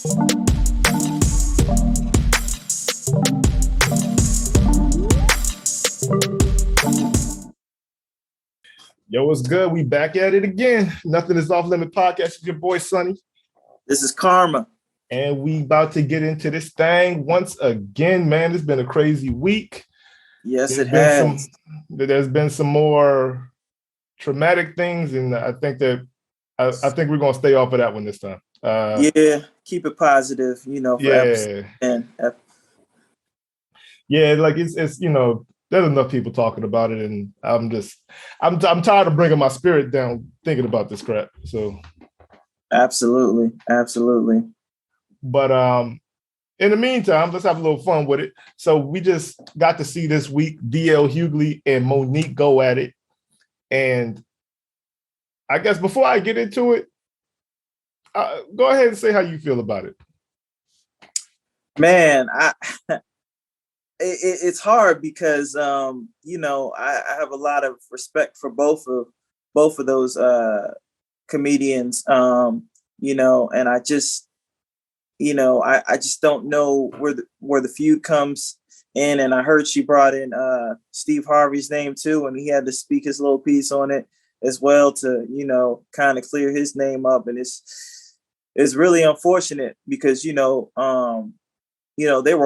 Yo, what's good? We back at it again. Nothing Iz Off Limitz podcast with your boy Sonny. This is Karma. And we about to get into this thing once again, man. It's been a crazy week. Yes, it has. There's been some more traumatic things, and I think we're gonna stay off of that one this time. Yeah, keep it positive, for yeah, like it's there's enough people talking about it, and I'm tired of bringing my spirit down thinking about this crap. So absolutely. But in the meantime, let's have a little fun with it. So we just got to see this week D.L. Hughley and Monique go at it, and I guess before I get into it, go ahead and say how you feel about it. Man, it's hard because I have a lot of respect for both of those comedians, and I just I just don't know where the feud comes in. And I heard she brought in Steve Harvey's name too, and he had to speak his little piece on it as well to kind of clear his name up. And it's really unfortunate because they were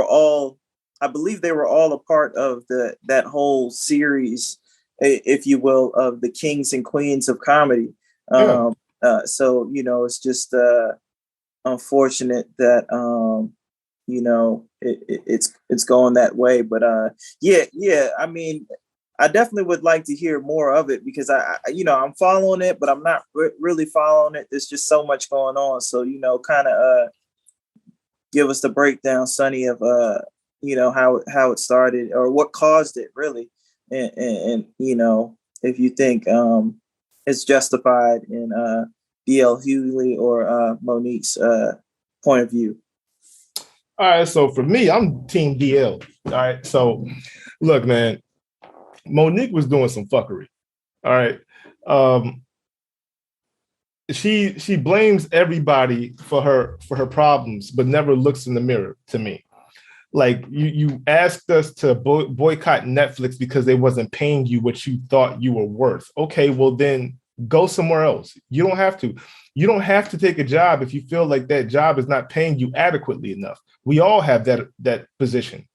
all, I believe they were all a part of that whole series, if you will, of the kings and queens of comedy. Yeah. So it's just unfortunate that it's going that way. But yeah. I mean, I definitely would like to hear more of it because I'm following it, but I'm not really following it. There's just so much going on. So kind of give us the breakdown, Sonny, of how it started or what caused it really, and if you think it's justified in D.L. Hughley or Monique's point of view. All right, so for me, I'm Team DL. All right, so look, man, Monique was doing some fuckery. All right, she blames everybody for her problems, but never looks in the mirror to me. Like you asked us to boycott Netflix because they wasn't paying you what you thought you were worth. Okay, well then go somewhere else. You don't have to. You don't have to take a job if you feel like that job is not paying you adequately enough. We all have that position.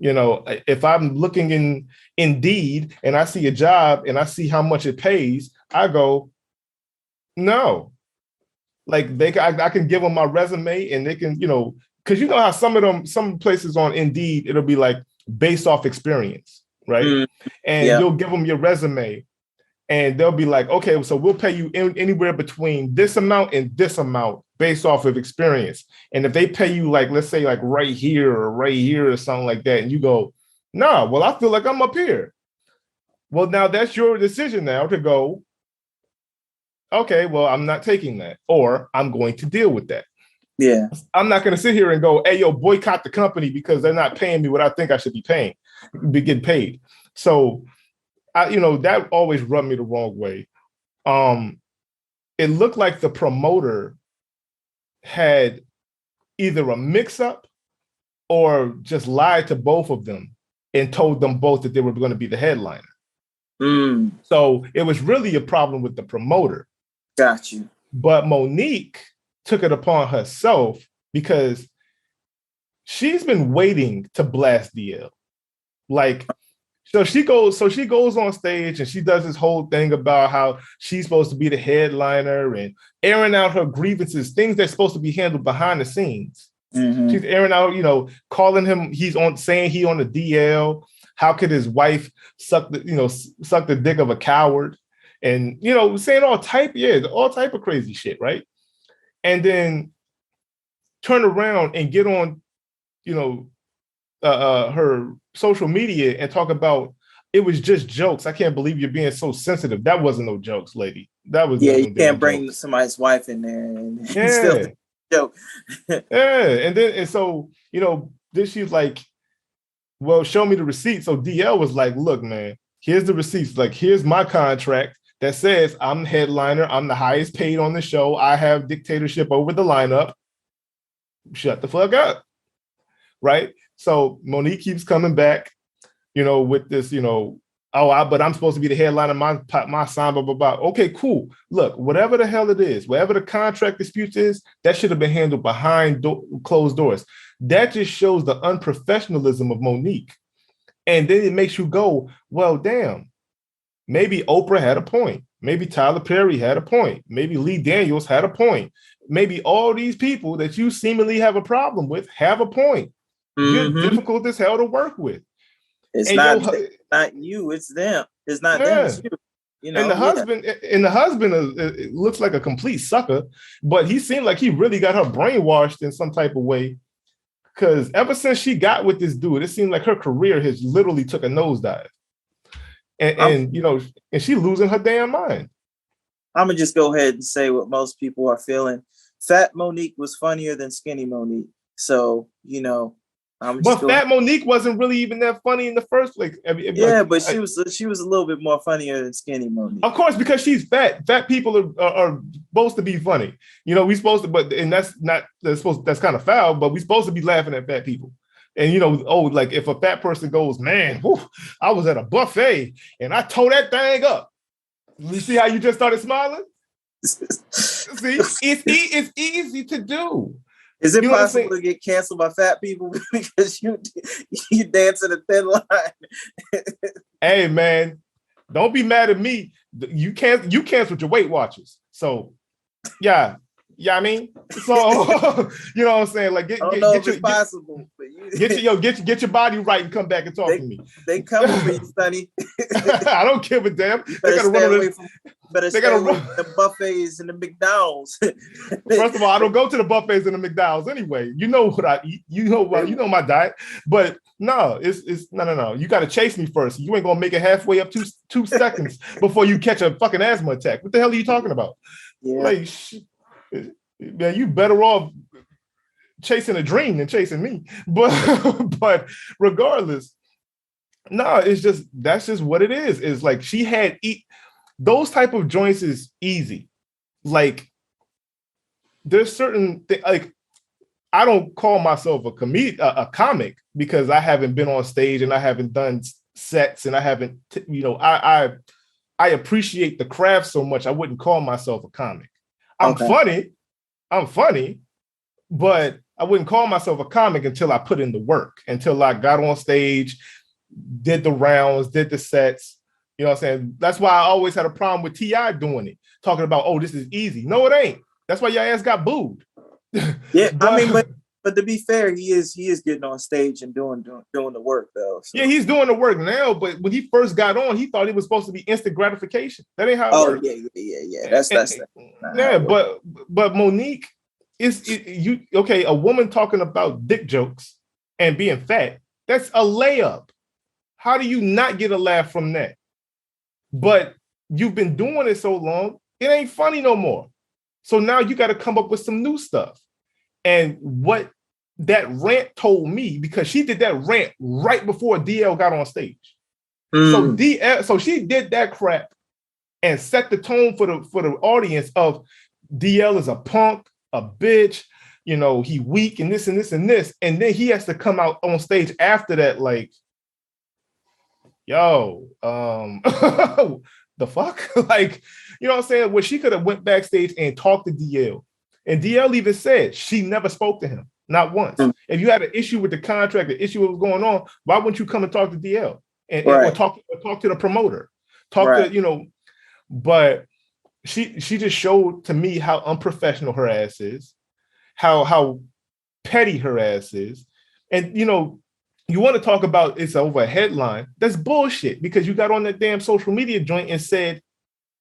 If I'm looking in Indeed and I see a job and I see how much it pays, I go, no. Like I can give them my resume and they can, because how some places on Indeed, it'll be like based off experience, right? And you'll give them your resume and they'll be like, okay, so we'll pay you anywhere between this amount and this amount based off of experience. And if they pay you like, let's say like right here or something like that, and you go, no, well, I feel like I'm up here. Well, now that's your decision now to go, okay, well, I'm not taking that, or I'm going to deal with that. Yeah. I'm not going to sit here and go, hey, yo, boycott the company because they're not paying me what I think I should be getting paid. So, that always rubbed me the wrong way. It looked like the promoter had either a mix-up or just lied to both of them and told them both that they were going to be the headliner. So it was really a problem with the promoter. Got you. But Monique took it upon herself because she's been waiting to blast DL. So she goes on stage and she does this whole thing about how she's supposed to be the headliner and airing out her grievances, things that's supposed to be handled behind the scenes. Mm-hmm. She's airing out, calling him, saying he on the DL. How could his wife suck the dick of a coward? And, saying all type of crazy shit, right? And then turn around and get on, her social media and talk about it was just jokes. I can't believe you're being so sensitive. That wasn't no jokes, lady. That was you can't bring somebody's wife in there and still joke. And so then she's like, well, show me the receipt. So DL was like, look, man, here's the receipts. Like, here's my contract that says I'm the headliner. I'm the highest paid on the show. I have dictatorship over the lineup. shut the fuck up. Right. So Monique keeps coming back, with this, but I'm supposed to be the headline of my sign, blah, blah, blah. Okay, cool. Look, whatever the hell it is, whatever the contract dispute is, that should have been handled behind closed doors. That just shows the unprofessionalism of Monique. And then it makes you go, well, damn, maybe Oprah had a point. Maybe Tyler Perry had a point. Maybe Lee Daniels had a point. Maybe all these people that you seemingly have a problem with have a point. You're difficult as hell to work with. It's not you, it's them. It's not them, it's you. And the husband looks like a complete sucker, but he seemed like he really got her brainwashed in some type of way. Because ever since she got with this dude, it seemed like her career has literally took a nosedive. And she's losing her damn mind. I'm gonna just go ahead and say what most people are feeling. Fat Monique was funnier than skinny Monique. So, Fat Monique wasn't really even that funny in the first place. But she was a little bit more funnier than skinny Monique. Of course, because she's fat. Fat people are supposed to be funny. We supposed to, that's kind of foul. But we're supposed to be laughing at fat people. And like if a fat person goes, man, whew, I was at a buffet and I tore that thing up. You see how you just started smiling? See, it's easy to do. Is it possible to get canceled by fat people because you dance in a thin line? Hey man, don't be mad at me. You canceled your Weight Watchers. So yeah. Yeah, I mean, so you know what I'm saying? Like, get your body right and come back and talk to me. They coming for you, Sonny. I don't give a damn. They gotta run away from the buffets and the McDonald's. First of all, I don't go to the buffets and the McDonald's anyway. You know what I eat. You know my diet. But no, it's no. You got to chase me first. You ain't gonna make it halfway up 2 seconds before you catch a fucking asthma attack. What the hell are you talking about? Yeah. Like, man, you better off chasing a dream than chasing me. But regardless, no, that's just what it is. It's like she had those type of joints is easy. Like there's certain things, like I don't call myself a comic because I haven't been on stage and I haven't done sets and I haven't, I appreciate the craft so much. I wouldn't call myself a comic. I'm funny, but I wouldn't call myself a comic until I put in the work, until I got on stage, did the rounds, did the sets. You know what I'm saying? That's why I always had a problem with T.I. doing it, talking about, oh, this is easy. No, it ain't. That's why your ass got booed. Yeah, but to be fair, he is getting on stage and doing the work though. So. Yeah, he's doing the work now. But when he first got on, he thought it was supposed to be instant gratification. That ain't how it works. Yeah. That's yeah. But Monique a woman talking about dick jokes and being fat. That's a layup. How do you not get a laugh from that? But you've been doing it so long, it ain't funny no more. So now you got to come up with some new stuff. And what that rant told me, because she did that rant right before DL got on stage. So she did that crap and set the tone for the audience of DL is a punk, a bitch, he weak and this and this and this. And then he has to come out on stage after that, like, yo, the fuck? Like, you know what I'm saying? Where she could have went backstage and talked to DL. And DL even said she never spoke to him, not once. If you had an issue with the contract, an issue what was going on, why wouldn't you come and talk to DL or talk to the promoter? But she just showed to me how unprofessional her ass is, how petty her ass is. And you want to talk about it's over a headline. That's bullshit, because you got on that damn social media joint and said,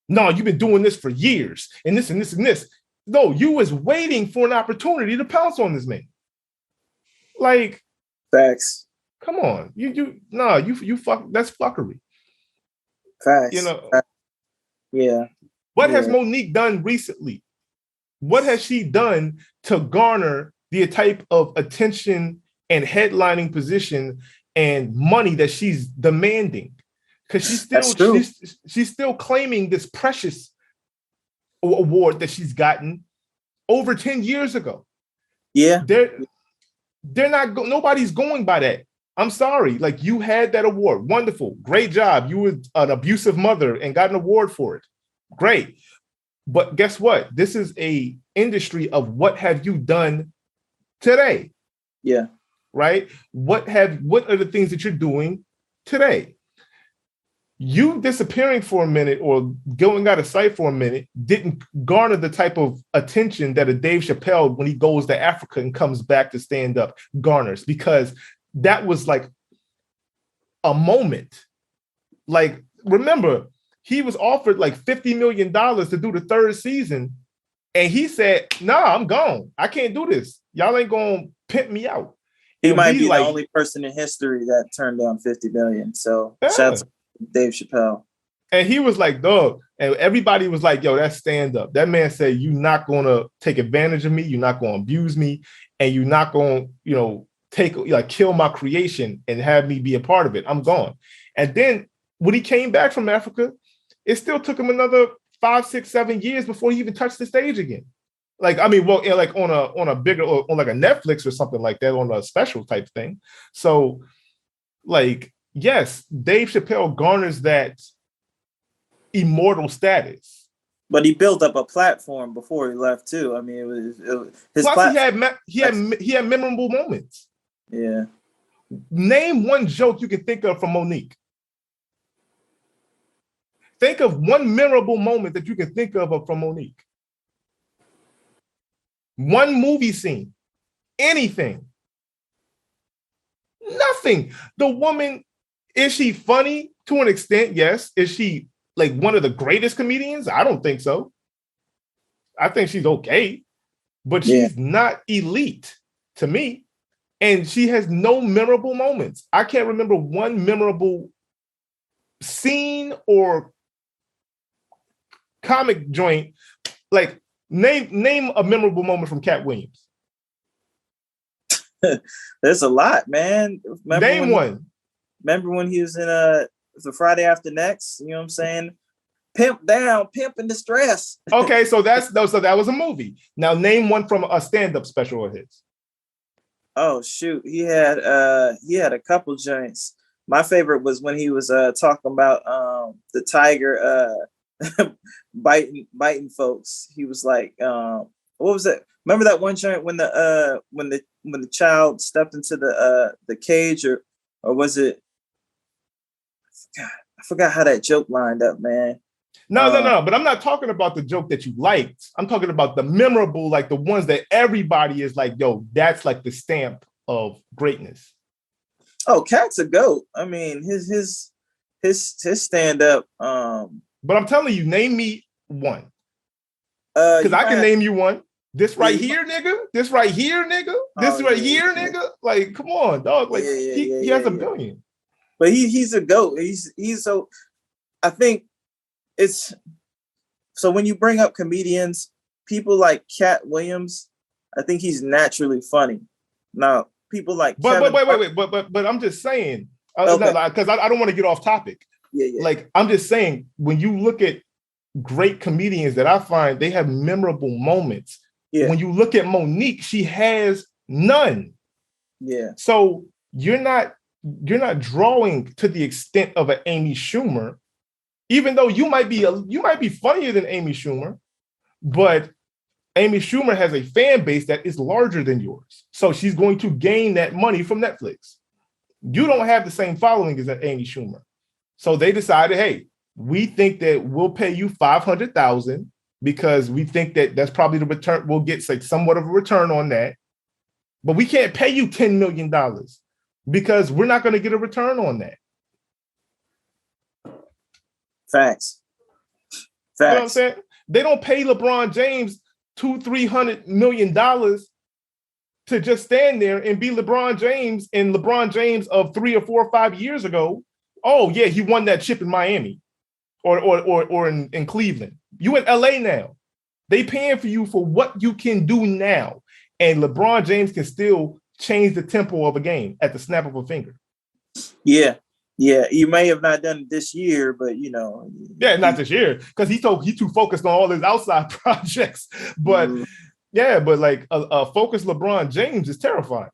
no, you've been doing this for years and this and this and this. No, you was waiting for an opportunity to pounce on this man. Like, facts. Come on, you fuck. That's fuckery. Facts. Yeah. What has Monique done recently? What has she done to garner the type of attention and headlining position and money that she's demanding? Because she's still claiming this precious award that she's gotten over 10 years ago. Yeah. They're not, nobody's going by that. I'm sorry. Like, you had that award. Wonderful. Great job. You were an abusive mother and got an award for it. Great. But guess what? This is a industry of what have you done today? Yeah. Right? What are the things that you're doing today? You disappearing for a minute or going out of sight for a minute didn't garner the type of attention that a Dave Chappelle, when he goes to Africa and comes back to stand up, garners, because that was like a moment. Like, remember, he was offered like $50 million to do the third season. And he said, nah, I'm gone. I can't do this. Y'all ain't gonna pimp me out. He might be like, the only person in history that turned down 50 million. So shout out to Dave Chappelle. And he was like, dog. And everybody was like, yo, that's stand up. That man said, you're not gonna take advantage of me, you're not gonna abuse me, and you're not gonna, kill my creation and have me be a part of it. I'm gone. And then when he came back from Africa, it still took him another 5, 6, 7 years before he even touched the stage again. Like, I mean, well, like on a bigger, on like a Netflix or something like that, on a special type thing. So, like, yes, Dave Chappelle garners that immortal status. But he built up a platform before he left too. I mean, it was his. Plus, he had memorable moments. Yeah. Name one joke you can think of from Monique. Think of one memorable moment that you can think of from Monique. One movie scene, anything, nothing. The woman, is she funny to an extent? Yes. Is she like one of the greatest comedians? I don't think so. I think she's okay, but she's not elite to me. And she has no memorable moments. I can't remember one memorable scene or comic joint. Like, name a memorable moment from Cat Williams. There's a lot, man. Name one. Remember when he was in the Friday After Next? You know what I'm saying? Pimp down, pimp in distress. Okay, so that was a movie. Now name one from a stand-up special of his. Oh shoot, he had a couple joints. My favorite was when he was talking about the tiger biting folks. He was like, what was that? Remember that one joint when the child stepped into the cage, or was it? I forgot how that joke lined up, man. No. But I'm not talking about the joke that you liked. I'm talking about the memorable, like the ones that everybody is like, yo, that's like the stamp of greatness. Oh, Cat's a goat. I mean, his stand up. But I'm telling you, name me one. Because I can name you one. This right here, nigga. This right here, nigga. This right here, nigga. Like, come on, dog. Like, he has a billion. But he's a goat. He's so. I think it's so when you bring up comedians, people like Cat Williams, I think he's naturally funny. Now, people like wait. But I'm just saying, because I don't want to get off topic. Yeah. Like, I'm just saying, when you look at great comedians that I find, they have memorable moments. Yeah. When you look at Monique, she has none. Yeah. So you're not drawing to the extent of an Amy Schumer, even though you might be funnier than Amy Schumer, but Amy Schumer has a fan base that is larger than yours. So she's going to gain that money from Netflix. You don't have the same following as Amy Schumer. So they decided, hey, we think that we'll pay you $500,000 because we think that that's probably the return. We'll get like somewhat of a return on that, but we can't pay you $10 million because we're not going to get a return on that. Facts. You know what I'm saying? They don't pay LeBron James $200-300 million to just stand there and be LeBron James, and LeBron James of 3 or 4 or 5 years ago. Oh yeah, he won that chip in Miami or in Cleveland. You in LA now. They paying for you for what you can do now. And LeBron James can still change the tempo of a game at the snap of a finger. Yeah. You may have not done it this year, but Yeah, not this year, because he's too focused on all his outside projects. But Yeah, but like a focused LeBron James is terrifying.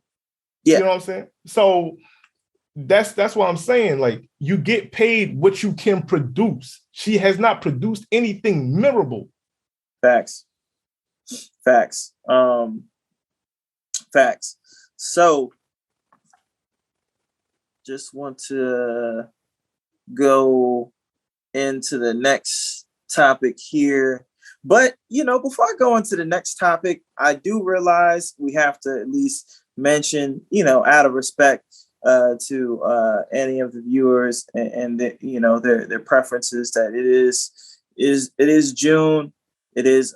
Yeah. You know what I'm saying? So that's what I'm saying. Like, you get paid what you can produce. She has not produced anything memorable. Facts. Facts. So just want to go into the next topic here. But, before I go into the next topic, I do realize we have to at least mention, out of respect to any of the viewers and their preferences, that it is June. It is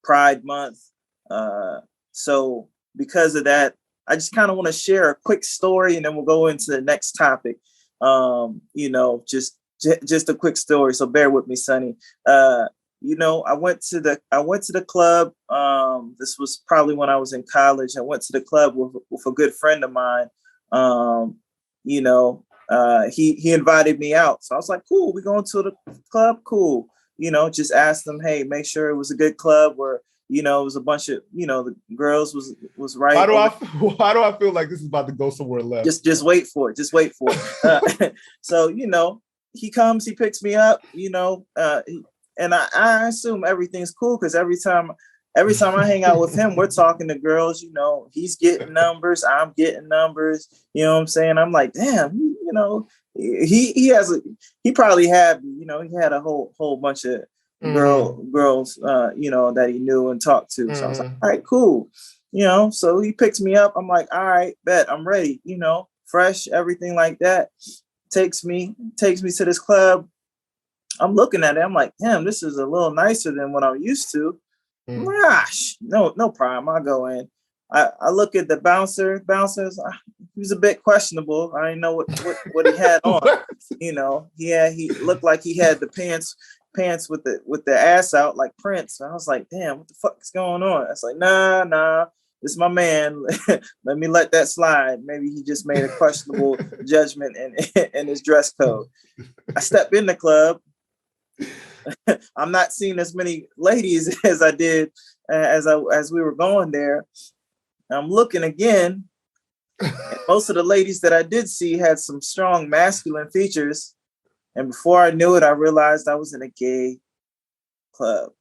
Pride Month. So because of that, I just kind of want to share a quick story, and then we'll go into the next topic. Just a quick story. So bear with me, Sonny. I went to the club. This was probably when I was in college. I went to the club with a good friend of mine. He invited me out. So I was like, cool, we're going to the club. Cool. Just asked them, hey, make sure it was a good club where, it was a bunch of, the girls was right. Why do I feel like this is about to go somewhere left? Just wait for it. Just wait for it. So, he comes, he picks me up, and I assume everything's cool, because every time I hang out with him, we're talking to girls, he's getting numbers, I'm getting numbers, you know what I'm saying? I'm like, damn, he probably had, he had a whole bunch of girls, that he knew and talked to. So I was like, all right, cool. So he picks me up. I'm like, all right, bet, I'm ready, fresh, everything like that. Takes me to this club. I'm looking at it. I'm like, damn, this is a little nicer than what I'm used to. Gosh, no problem. I'll go in. I look at the bouncer. He was a bit questionable. I didn't know what he had on. He looked like he had the pants with the ass out like Prince. And I was like, damn, what the fuck is going on? I was like, nah, this is my man. Let me let that slide. Maybe he just made a questionable judgment in his dress code. I step in the club. I'm not seeing as many ladies as I did as we were going there. I'm looking again. Most of the ladies that I did see had some strong masculine features. And before I knew it, I realized I was in a gay club.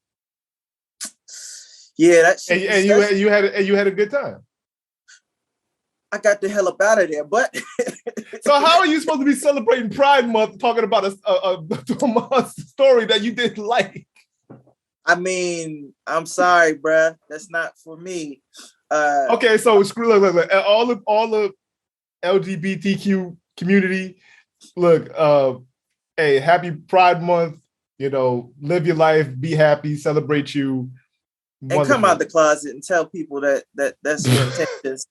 Yeah, that shit. And you had a good time. I got the hell up out of there, but so how are you supposed to be celebrating Pride Month talking about a story that you didn't like? I mean, I'm sorry, bruh. That's not for me. Okay, so screw look, all the LGBTQ community. Look, hey, happy Pride Month. Live your life, be happy, celebrate you. Wonderful. And come out the closet and tell people that's your intentions.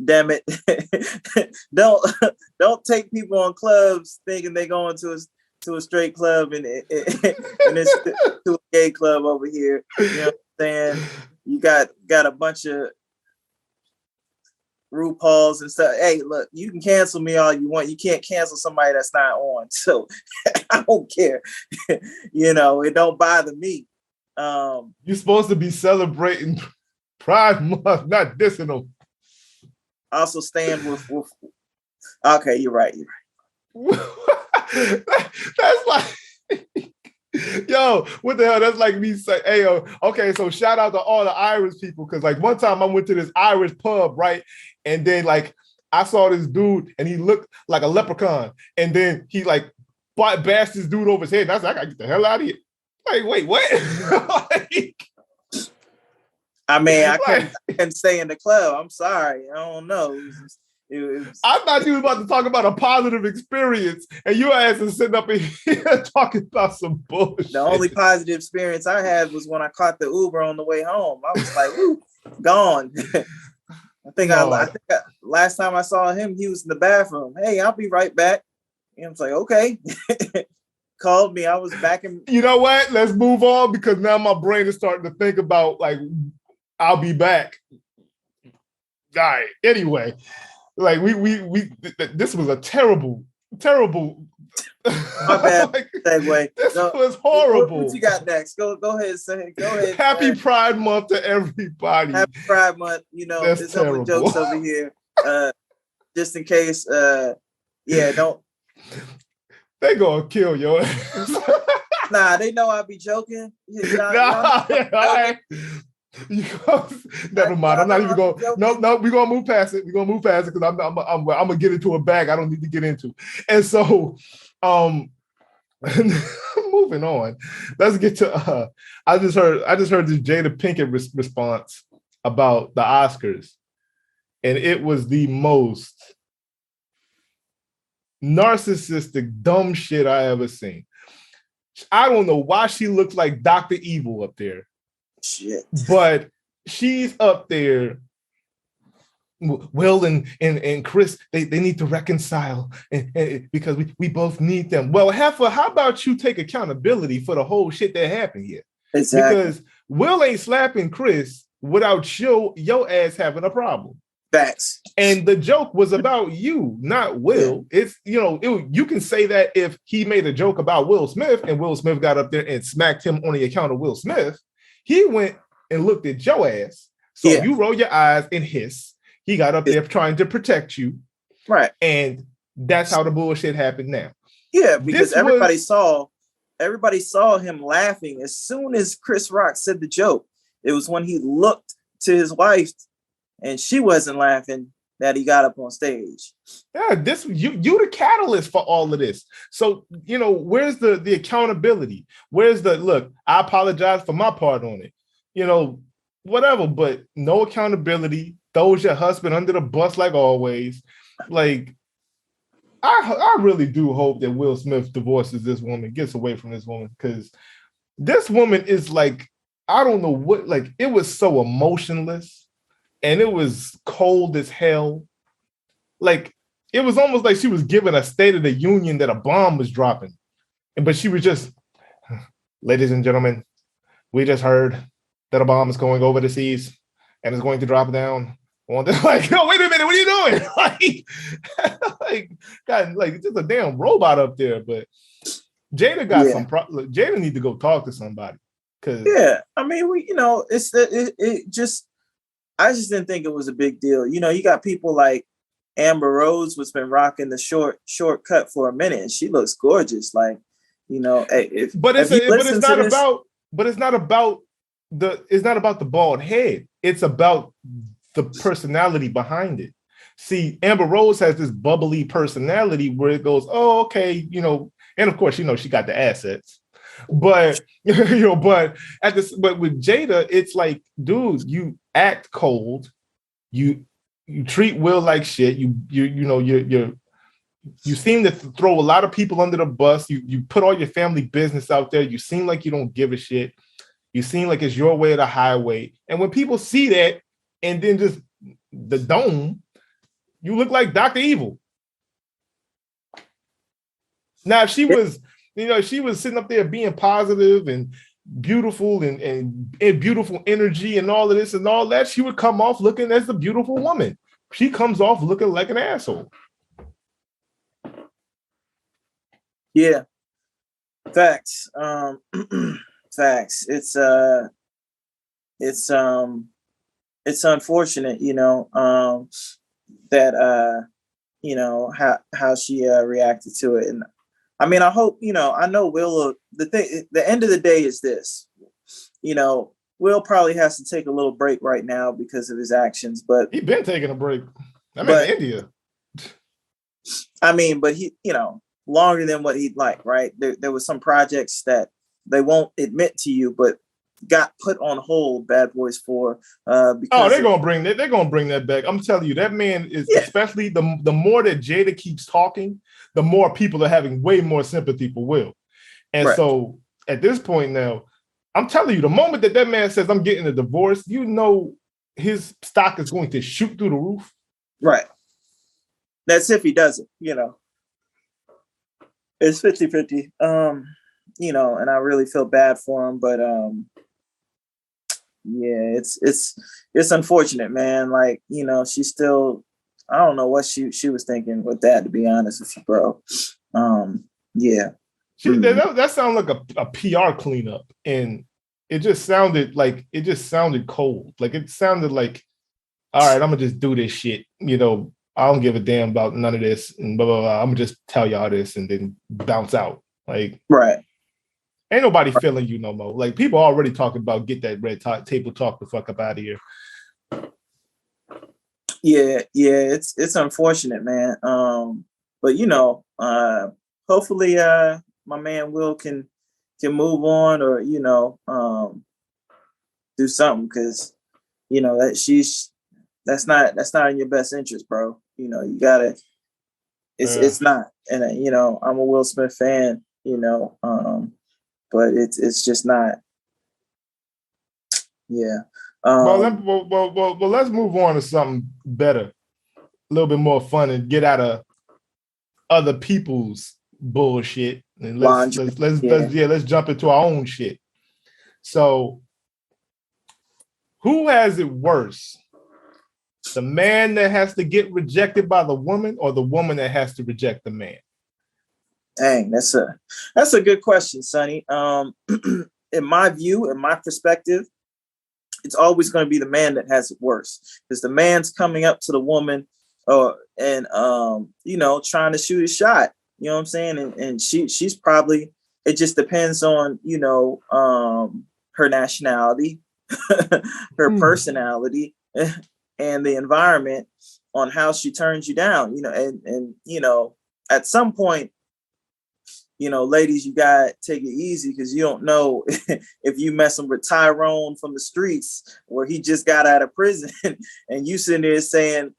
Damn it. don't take people on clubs thinking they're going to a straight club and it's to a gay club over here. You know what I'm saying? You got a bunch of RuPauls and stuff. Hey, look, you can cancel me all you want. You can't cancel somebody that's not on. So I don't care. It don't bother me. You're supposed to be celebrating Pride Month, not dissing them. Also stand with okay, you're right. That's like yo, what the hell? That's like me saying, hey, okay, so shout out to all the Irish people, because like one time I went to this Irish pub, right? And then like I saw this dude and he looked like a leprechaun, and then he like bashed this dude over his head. And I was like, I gotta get the hell out of here. Like, wait, what? I mean, I couldn't stay in the club. I'm sorry. I don't know. I thought you were about to talk about a positive experience, and your ass is sitting up in here talking about some bullshit. The only positive experience I had was when I caught the Uber on the way home. I was like, "Ooh, gone." I think last time I saw him, he was in the bathroom. Hey, I'll be right back. And I was like, okay. Called me. I was back in. You know what? Let's move on, because now my brain is starting to think about like, I'll be back. All right. Anyway, like we this was a terrible My bad. Like, Segue. this No, was horrible. What you got next? Go ahead, say. Go ahead. Happy Pride Month to everybody. Happy Pride Month. You know, That's there's terrible. no jokes over here. Just in case. Yeah, don't. They gonna kill your ass. Nah, they know I be joking. Never mind. I'm not even going. No. We're gonna move past it. We're gonna move past it because I'm gonna get into a bag I don't need to get into. And so, moving on. Let's get to. I just heard this Jada Pinkett response about the Oscars, and it was the most narcissistic, dumb shit I ever seen. I don't know why she looks like Dr. Evil up there. Shit. But she's up there. Will and Chris, they need to reconcile and because we both need them. Well, Heifer, how about you take accountability for the whole shit that happened here? Exactly. Because Will ain't slapping Chris without your ass having a problem. Facts. And the joke was about you, not Will. Yeah. It's, you can say that if he made a joke about Will Smith and Will Smith got up there and smacked him on the account of Will Smith, he went and looked at your ass. So you roll your eyes and hiss. He got up there trying to protect you. Right. And that's how the bullshit happened now. Yeah, because everybody saw him laughing as soon as Chris Rock said the joke. It was when he looked to his wife and she wasn't laughing that he got up on stage. Yeah, you the catalyst for all of this. So, where's the accountability? Where's the look? I apologize for my part on it. Whatever, but no accountability. Throws your husband under the bus like always. Like, I really do hope that Will Smith divorces this woman, gets away from this woman, because this woman is like, I don't know what, like, it was so emotionless. And it was cold as hell. Like, it was almost like she was giving a State of the Union that a bomb was dropping. But she was just, ladies and gentlemen, we just heard that a bomb is going over the seas and is going to drop down. Like, no, wait a minute, what are you doing? like, just a damn robot up there. But Jada got Jada need to go talk to somebody. I mean, I just didn't think it was a big deal. You got people like Amber Rose, who's been rocking the shortcut for a minute, and she looks gorgeous. Like, it's not about the bald head. It's about the personality behind it. See, Amber Rose has this bubbly personality where it goes, oh, okay, and of course, she got the assets. But but with Jada, it's like, dude, you act cold, you treat Will like shit. You seem to throw a lot of people under the bus. You put all your family business out there. You seem like you don't give a shit. You seem like it's your way or the highway. And when people see that, and then just the dome, you look like Dr. Evil. Now, if she was. She was sitting up there being positive and beautiful and beautiful energy and all of this and all that. She would come off looking as the beautiful woman. She comes off looking like an asshole. Yeah. Facts. Facts. It's unfortunate, that how she reacted to it. And I mean, I hope, I know Will, the end of the day is this, Will probably has to take a little break right now because of his actions, but he's been taking a break. I'm in India. I mean, but he, longer than what he'd like, right? There was some projects that they won't admit to you, but got put on hold, Bad Boys 4. They're gonna bring that back. I'm telling you, that man is, especially the more that Jada keeps talking, the more people are having way more sympathy for Will. And so at this point now, I'm telling you, the moment that man says, I'm getting a divorce, his stock is going to shoot through the roof. Right. That's if he does it, It's 50-50. And I really feel bad for him, but it's unfortunate, man. Like, she's still, I don't know what she was thinking with that, to be honest with you, bro. Yeah. That sounded like a PR cleanup, and it just sounded cold. Like it sounded like, all right, I'm gonna just do this shit. I don't give a damn about none of this, and blah blah blah. I'm gonna just tell y'all this and then bounce out. Like, right. Ain't nobody feeling you no more. Like, people already talking about get that red table talk the fuck up out of here. Yeah, it's unfortunate, man. But hopefully my man Will can move on, or do something, because that's not in your best interest, bro. You gotta, it's not. And I'm a Will Smith fan, but it's just not. Yeah. Well, let's move on to something better, a little bit more fun, and get out of other people's bullshit, and let's jump into our own shit. So, who has it worse? The man that has to get rejected by the woman, or the woman that has to reject the man? Dang, that's a good question, Sonny. In my view, in my perspective, it's always going to be the man that has it worse, because the man's coming up to the woman, and trying to shoot a shot. You know what I'm saying? And she's probably, it just depends on her nationality, her personality, and the environment on how she turns you down. And at some point, ladies, you gotta take it easy, because you don't know if you messing with Tyrone from the streets, where he just got out of prison, and you sitting there saying,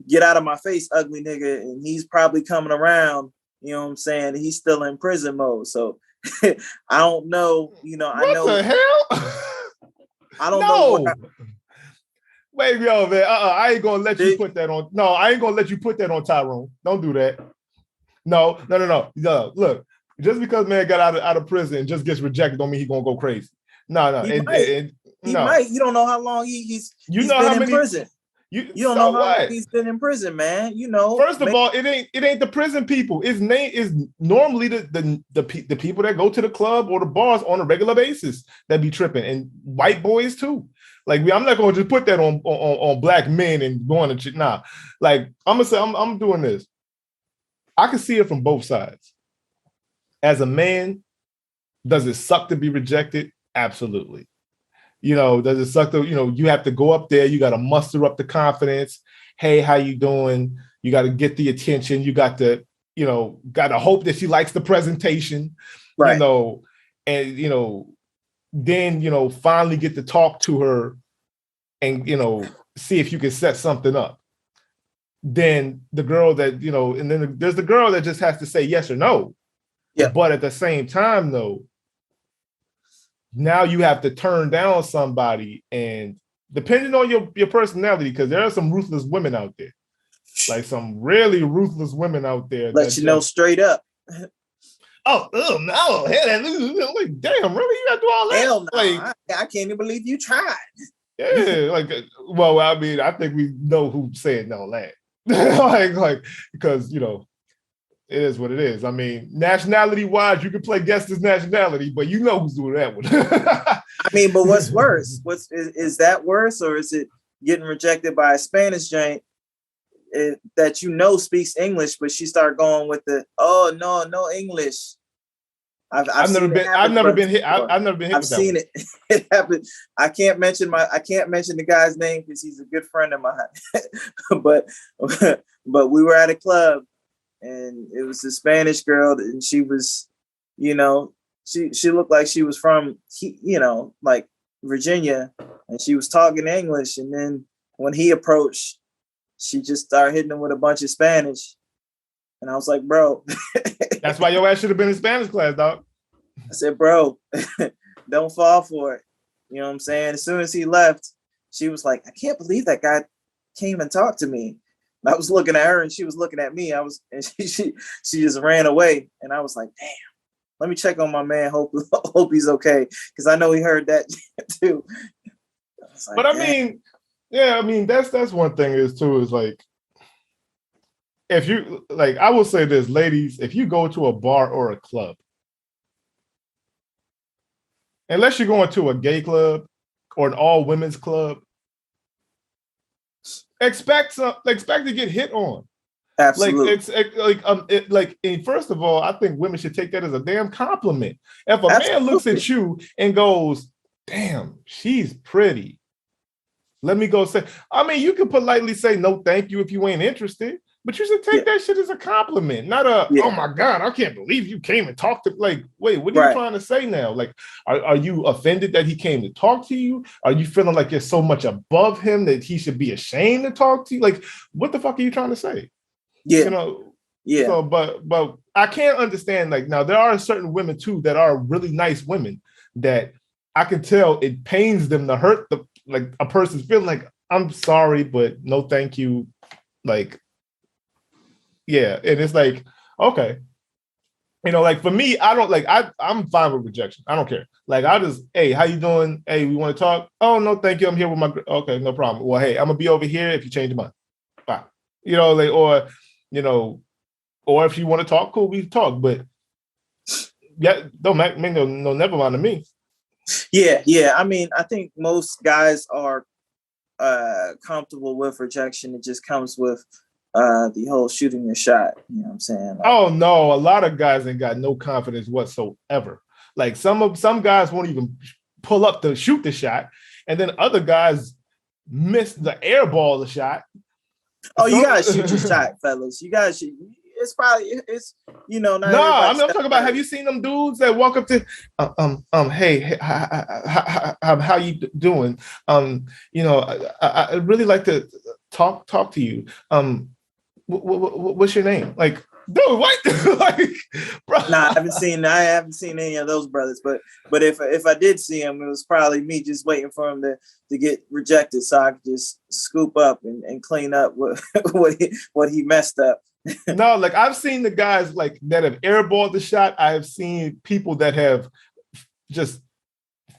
get out of my face, ugly nigga, and he's probably coming around. You know what I'm saying? He's still in prison mode. So I don't know. I know. What the hell? I don't know. Wait, yo, man. I ain't gonna let you put that on. No, I ain't gonna let you put that on Tyrone. Don't do that. No. Look, just because man got out of prison and just gets rejected don't mean he's gonna go crazy. No. He might. You don't know how long he's been in prison. You don't know how long he's been in prison, man. First of all, it ain't the prison people. It's normally the people that go to the club or the bars on a regular basis that be tripping, and white boys too. Like, I'm not gonna just put that on black men and going to nah. Like, I'm gonna say I'm doing this. I can see it from both sides. As a man, does it suck to be rejected? Absolutely. Does it suck to, you have to go up there, you got to muster up the confidence. Hey, how you doing? You got to get the attention. You got to, hope that she likes the presentation, right. And, then, finally get to talk to her and, see if you can set something up. Then the girl that, and then there's the girl that just has to say yes or no. Yeah. But at the same time, though, now you have to turn down somebody, and depending on your personality, because there are some ruthless women out there, like some really ruthless women out there. Let you know straight up. Oh no! Like, damn, really? You got to do all that? Hell no! I can't even believe you tried. Yeah, well, I mean, I think we know who said no that. Because it is what it is. I mean, nationality-wise, you can play guess this nationality, but you know who's doing that one. I mean, but what's worse? Is that worse, or is it getting rejected by a Spanish giant that speaks English, but she started going with the no English? I've never been hit. I've seen it. It happened. I can't mention the guy's name because he's a good friend of mine. but we were at a club, and it was a Spanish girl, and she was, she looked like she was from, like Virginia, and she was talking English. And then when he approached, she just started hitting him with a bunch of Spanish. And I was like, bro. That's why your ass should have been in Spanish class, dog. I said, bro, don't fall for it. You know what I'm saying? As soon as he left, she was like, I can't believe that guy came and talked to me. And I was looking at her, and she was looking at me. She just ran away. And I was like, damn, let me check on my man. Hope he's okay. Because I know he heard that too. Like, but I mean, yeah, I mean, that's one thing is like, if you like, I will say this, ladies, if you go to a bar or a club, unless you're going to a gay club or an all women's club, expect to get hit on. Absolutely. And first of all, I think women should take that as a damn compliment. If a Absolutely. man looks at you and goes, "Damn, she's pretty," let me go say. I mean, you can politely say no, thank you if you ain't interested, but you should take that shit as a compliment, not a oh my god, I can't believe you came and talked to. Like, wait, what are you trying to say now? Like, are you offended that he came to talk to you? Are you feeling like you're so much above him that he should be ashamed to talk to you? Like, what the fuck are you trying to say? Yeah. You know, yeah. So, but I can't understand. Like, now there are certain women too that are really nice women that I can tell it pains them to hurt a person's feeling. Like, I'm sorry, but no, thank you. Like, yeah, and it's like, okay, like for me, I don't like. I'm fine with rejection. I don't care. Like, I just, hey, how you doing? Hey, we want to talk? Oh no, thank you. I'm here with my. Okay, no problem. Well, hey, I'm gonna be over here if you change your mind. Bye. Or if you want to talk, cool, we talk. But yeah, don't make no never mind to me. Yeah. I mean, I think most guys are comfortable with rejection. It just comes with the whole shooting your shot. You know what I'm saying? Oh no, a lot of guys ain't got no confidence whatsoever. Like some guys won't even pull up to shoot the shot, and then other guys miss the air ball the shot. Oh, you gotta shoot your shot, fellas. You gotta shoot. It's not. No, I'm talking about. Have you seen them dudes that walk up to, hey, how you doing? I really like to talk to you. What's your name? Like, dude, what? Like, bro. Nah, I haven't seen any of those brothers. But if I did see him, it was probably me just waiting for him to get rejected, so I could just scoop up and clean up what he messed up. No, like I've seen the guys like that have airballed the shot. I have seen people that have just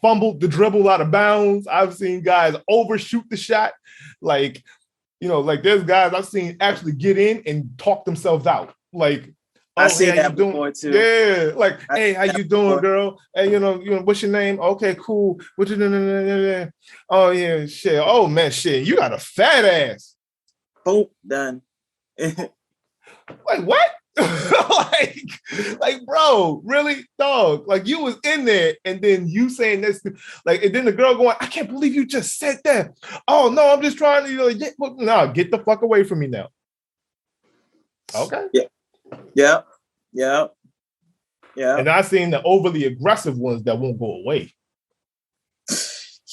fumbled the dribble out of bounds. I've seen guys overshoot the shot. Like, like there's guys I've seen actually get in and talk themselves out. Like, I've seen that before too. Yeah, like, hey, how you doing, girl? Hey, what's your name? Okay, cool. What you doing? Oh yeah, shit. Oh man, shit. You got a fat ass. Boom, done. Like, what? like, bro, really, dog? Like, you was in there, and then you saying this, like, and then the girl going, I can't believe you just said that. Oh no, I'm just trying to, get the fuck away from me now. Okay. Yeah. And I've seen the overly aggressive ones that won't go away.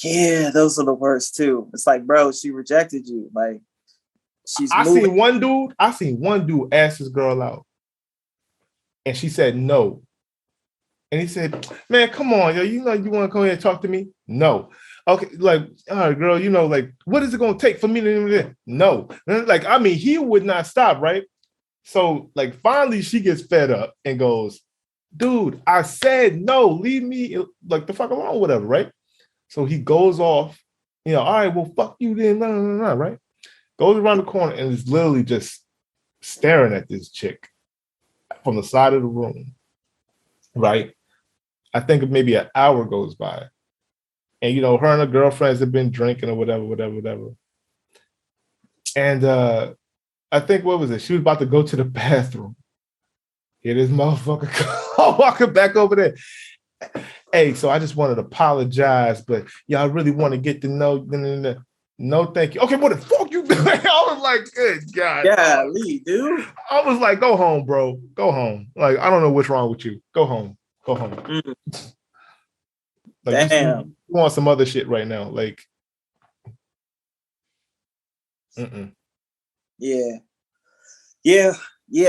Yeah, those are the worst too. It's like, bro, she rejected you. Like, I seen one dude ask this girl out, and she said no. And he said, man, come on, yo, you want to come here and talk to me? No. Okay, like, all right, girl, like, what is it going to take for me to no? Like, I mean, he would not stop, right? So, like, finally she gets fed up and goes, dude, I said no, leave me like the fuck alone, whatever, right? So he goes off, all right, well, fuck you then, right? Goes around the corner and is literally just staring at this chick from the side of the room, right? I think maybe an hour goes by. And, her and her girlfriends have been drinking or whatever. And I think, what was it? She was about to go to the bathroom. Here this motherfucker walking back over there. Hey, so I just wanted to apologize, but y'all really want to get to know. No, thank you. Okay, what the fuck you doing? I was like, good God. Yeah, Lee, dude. I was like, go home, bro. Go home. Like, I don't know what's wrong with you. Go home. Like, damn. You want some other shit right now. Like, Yeah.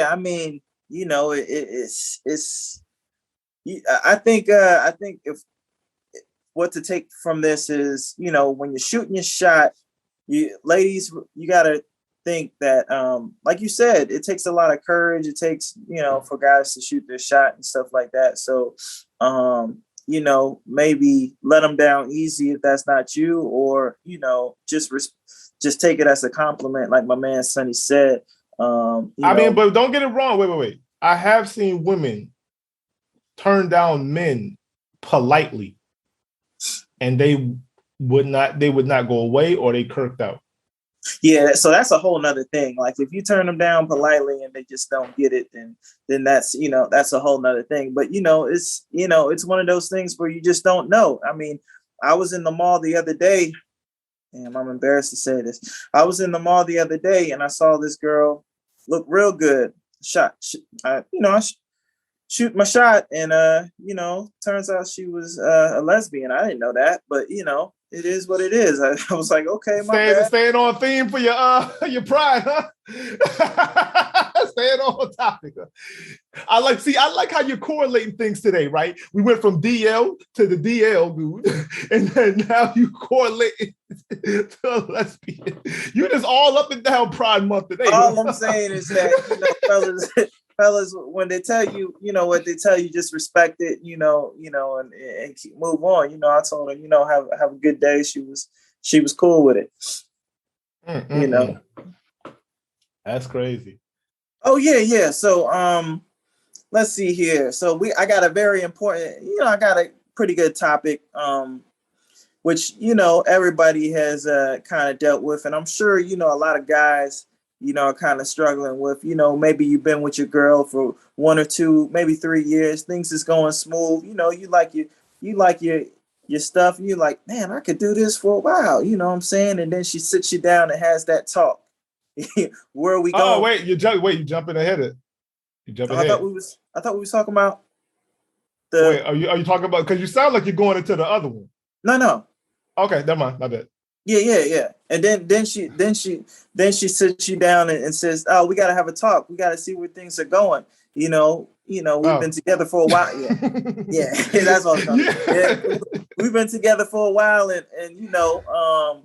I mean, it's. I think if what to take from this is, when you're shooting your shot, ladies, you gotta think that, like you said, it takes a lot of courage. It takes, for guys to shoot their shot and stuff like that. So, maybe let them down easy if that's not you, or, just take it as a compliment, like my man Sonny said. I mean, but don't get it wrong. Wait. I have seen women turn down men politely, and they would not go away, or they kirked out. Yeah, so that's a whole nother thing. Like if you turn them down politely and they just don't get it, then that's that's a whole nother thing. But it's one of those things where you just don't know. I mean, I was in the mall the other day. Damn, I'm embarrassed to say this. I was in the mall the other day and I saw this girl look real good. I shoot my shot, and turns out she was a lesbian. I didn't know that, but it is what it is. I was like, okay, my bad. Staying on theme for your pride, huh? Staying on topic. I like how you're correlating things today, right? We went from DL to the DL dude, and then now you correlate to a lesbian. You just all up and down Pride Month today. All I'm saying is that, fellas, when they tell you, what they tell you, just respect it, and keep, move on. I told her, have a good day. She was cool with it. That's crazy. Oh yeah. So let's see here. So I got a very important, I got a pretty good topic, which everybody has kind of dealt with, and I'm sure a lot of guys are kind of struggling with, maybe you've been with your girl for 1 or 2, maybe 3 years. Things is going smooth. You like your stuff. And you're like, man, I could do this for a while. You know what I'm saying? And then she sits you down and has that talk. Where are we going? Oh, wait, you're jumping ahead of it. You jumping ahead. I thought we was talking about Wait, are you talking about, because you sound like you're going into the other one. No. Okay, never mind. My bad. Yeah. And then she sits you down and says, "Oh, we got to have a talk. We got to see where things are going." We've been together for a while. Yeah, that's what I'm talking. Yeah, we've been together for a while, and I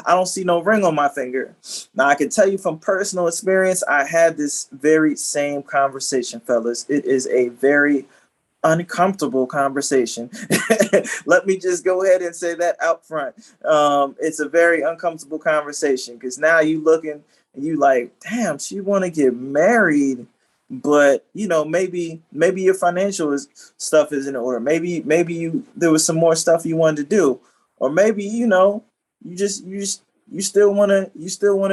don't see no ring on my finger. Now I can tell you from personal experience, I had this very same conversation, fellas. It is a very uncomfortable conversation. Let me just go ahead and say that out front. It's a very uncomfortable conversation, because now you looking and you like, damn, she want to get married, but maybe your financial stuff is in order. Maybe there was some more stuff you wanted to do, or maybe you still want to be you still want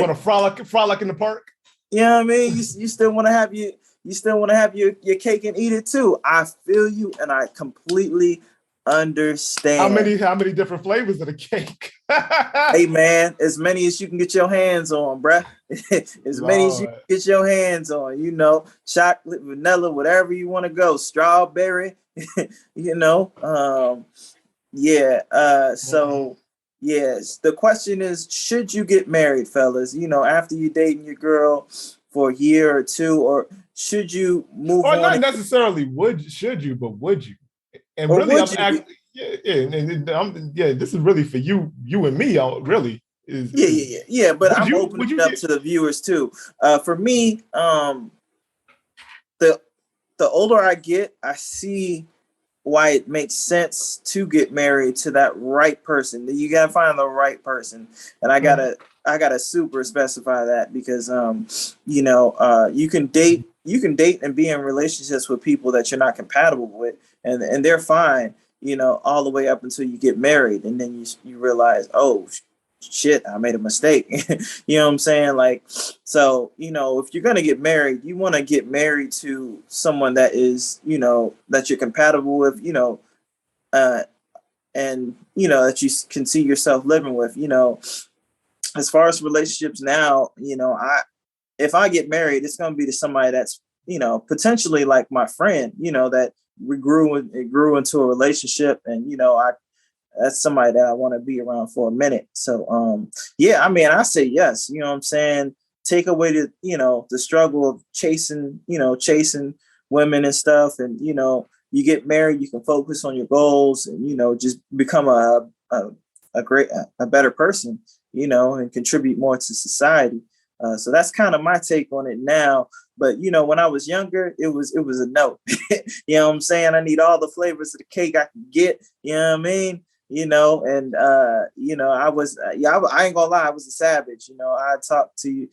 to frolic in the park. You know what I mean? You still want to have your cake and eat it too. I feel you, and I completely understand. How many different flavors of the cake? Hey man, as many as you can get your hands on, bruh. As many as you can get your hands on, chocolate, vanilla, whatever you want to go, strawberry, so yes, the question is, should you get married, fellas? After you dating your girl for a year or 2, or should you move on? Or not necessarily should you, but would you? And or really, this is really for you and me. Really, But I'm opening it up to the viewers too. For me, the older I get, I see why it makes sense to get married to that right person. You gotta find the right person, and I gotta super specify that, because you can date and be in relationships with people that you're not compatible with, and they're fine, all the way up until you get married, and then you realize, oh shit, I made a mistake. You know what I'm saying? Like, so if you're gonna get married, you want to get married to someone that is that you're compatible with, and that you can see yourself living with. As far as relationships now, if I get married, it's gonna be to somebody that's potentially like my friend, that we grew into a relationship, and that's somebody that I want to be around for a minute. So I say yes. You know what I'm saying? Take away the struggle of chasing women and stuff, and you get married, you can focus on your goals, and just become a better person, and contribute more to society. So that's kind of my take on it now. But when I was younger, it was a no. You know what I'm saying? I need all the flavors of the cake I can get. You know what I mean? and I was, I ain't gonna lie, I was a savage. I talked to you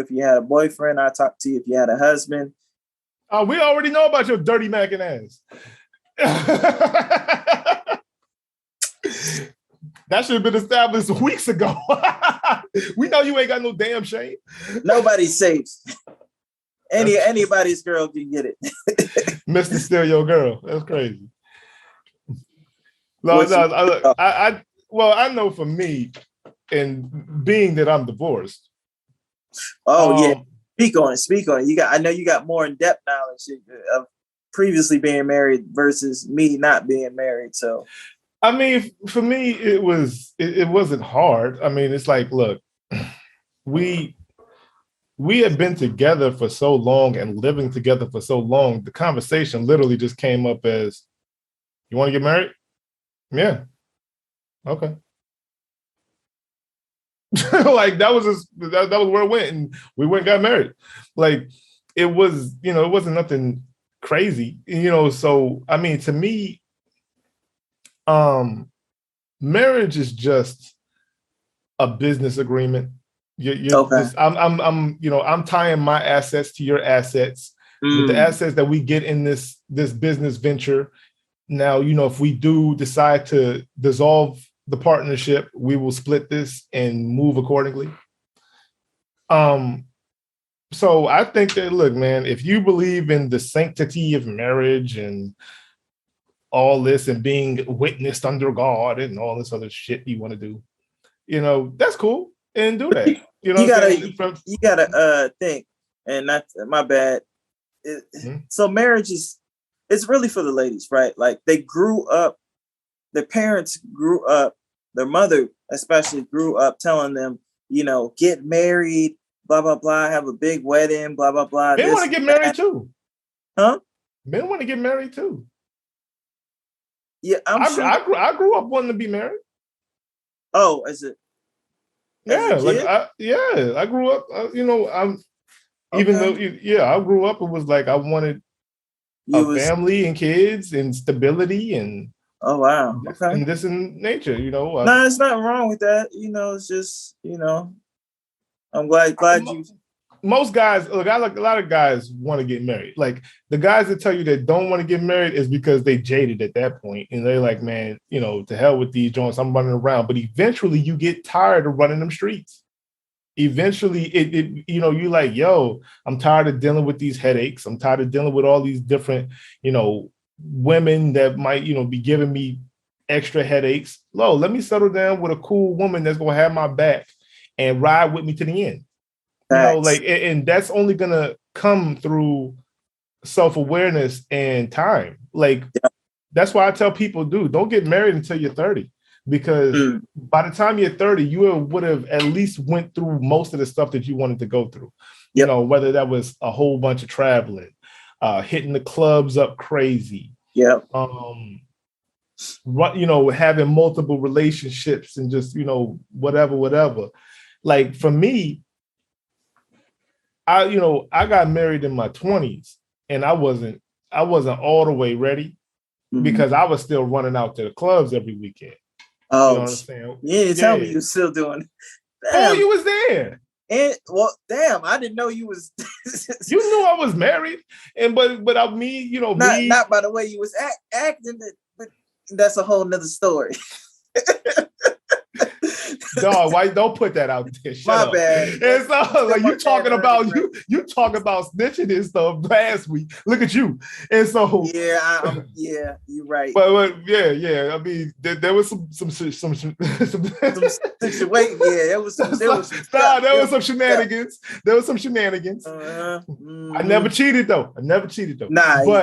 if you had a boyfriend. I talked to you if you had a husband. We already know about your dirty macking ass. That should have been established weeks ago. We know you ain't got no damn shame. Nobody's safe. Anybody's girl can get it. Mr. Still Your Girl. That's crazy. I know for me, and being that I'm divorced. Yeah. Speak on it. I know you got more in-depth knowledge of previously being married versus me not being married. So I mean, for me, it wasn't hard. I mean, it's like, look, we had been together for so long and living together for so long. The conversation literally just came up as, you want to get married? Yeah. Okay. Like that was where it went, and we went and got married. Like it was, it wasn't nothing crazy, So I mean, to me, marriage is just a business agreement. Okay. I'm tying my assets to your assets with the assets that we get in this business venture. Now, if we do decide to dissolve the partnership, we will split this and move accordingly. So I think that, look, man, if you believe in the sanctity of marriage and all this and being witnessed under God and all this other shit you want to do, that's cool, and do that. You gotta think, and that's my bad. So marriage it's really for the ladies, right? Like they grew up, their parents grew up, their mother especially grew up telling them, get married, blah, blah, blah, have a big wedding, blah, blah, blah. Men want to get married too. Huh? Men want to get married too. Yeah, I grew up wanting to be married. Oh, is it? Yeah, I grew up, even though, I grew up, it was like I wanted family and kids and stability and oh wow, okay, and this in nature, No, there's nothing wrong with that. It's just, I'm glad you. Most guys, look, a lot of guys want to get married. Like the guys that tell you that don't want to get married is because they jaded at that point, and they're like, man, to hell with these joints, I'm running around. But eventually, you get tired of running them streets. Eventually, you like, yo, I'm tired of dealing with these headaches. I'm tired of dealing with all these different, women that might, be giving me extra headaches. Let me settle down with a cool woman that's gonna have my back and ride with me to the end. And that's only gonna come through self-awareness and time. That's why I tell people, dude, don't get married until you're 30. Because by the time you're 30, you would have at least went through most of the stuff that you wanted to go through. Yep. Whether that was a whole bunch of traveling, hitting the clubs up crazy. Yeah. Having multiple relationships and just, whatever. Like for me, I got married in my 20s and I wasn't all the way ready because I was still running out to the clubs every weekend. Oh, you know what I'm saying? Yeah, tell me you was still doing it. Oh, you was there. And damn, I didn't know you was. You knew I was married, but I mean, not by the way you was acting, but that's a whole nother story. Dog, why don't put that out there? Shut My bad. It's like you talking about snitching and stuff last week. Look at you. And so yeah, you're right. But yeah. I mean, there was some situation. Yeah, there was some shenanigans. There was some shenanigans. I never cheated though. Nah,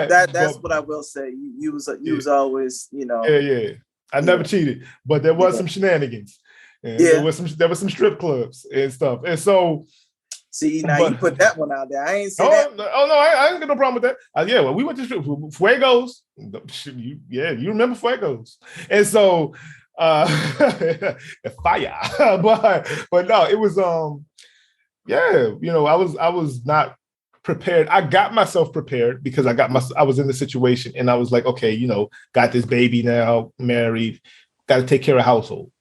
that's what I will say. You was always, Yeah. I never cheated, but there was some shenanigans. And there was some strip clubs and stuff. And so see, now you put that one out there. I ain't saying that. Oh no, I ain't got no problem with that. We went to strip Fuegos. You remember Fuegos. And so fire. but no, it was I was not prepared. I got myself prepared because I was in the situation and I was like, okay, got this baby now, married. got to take care of household.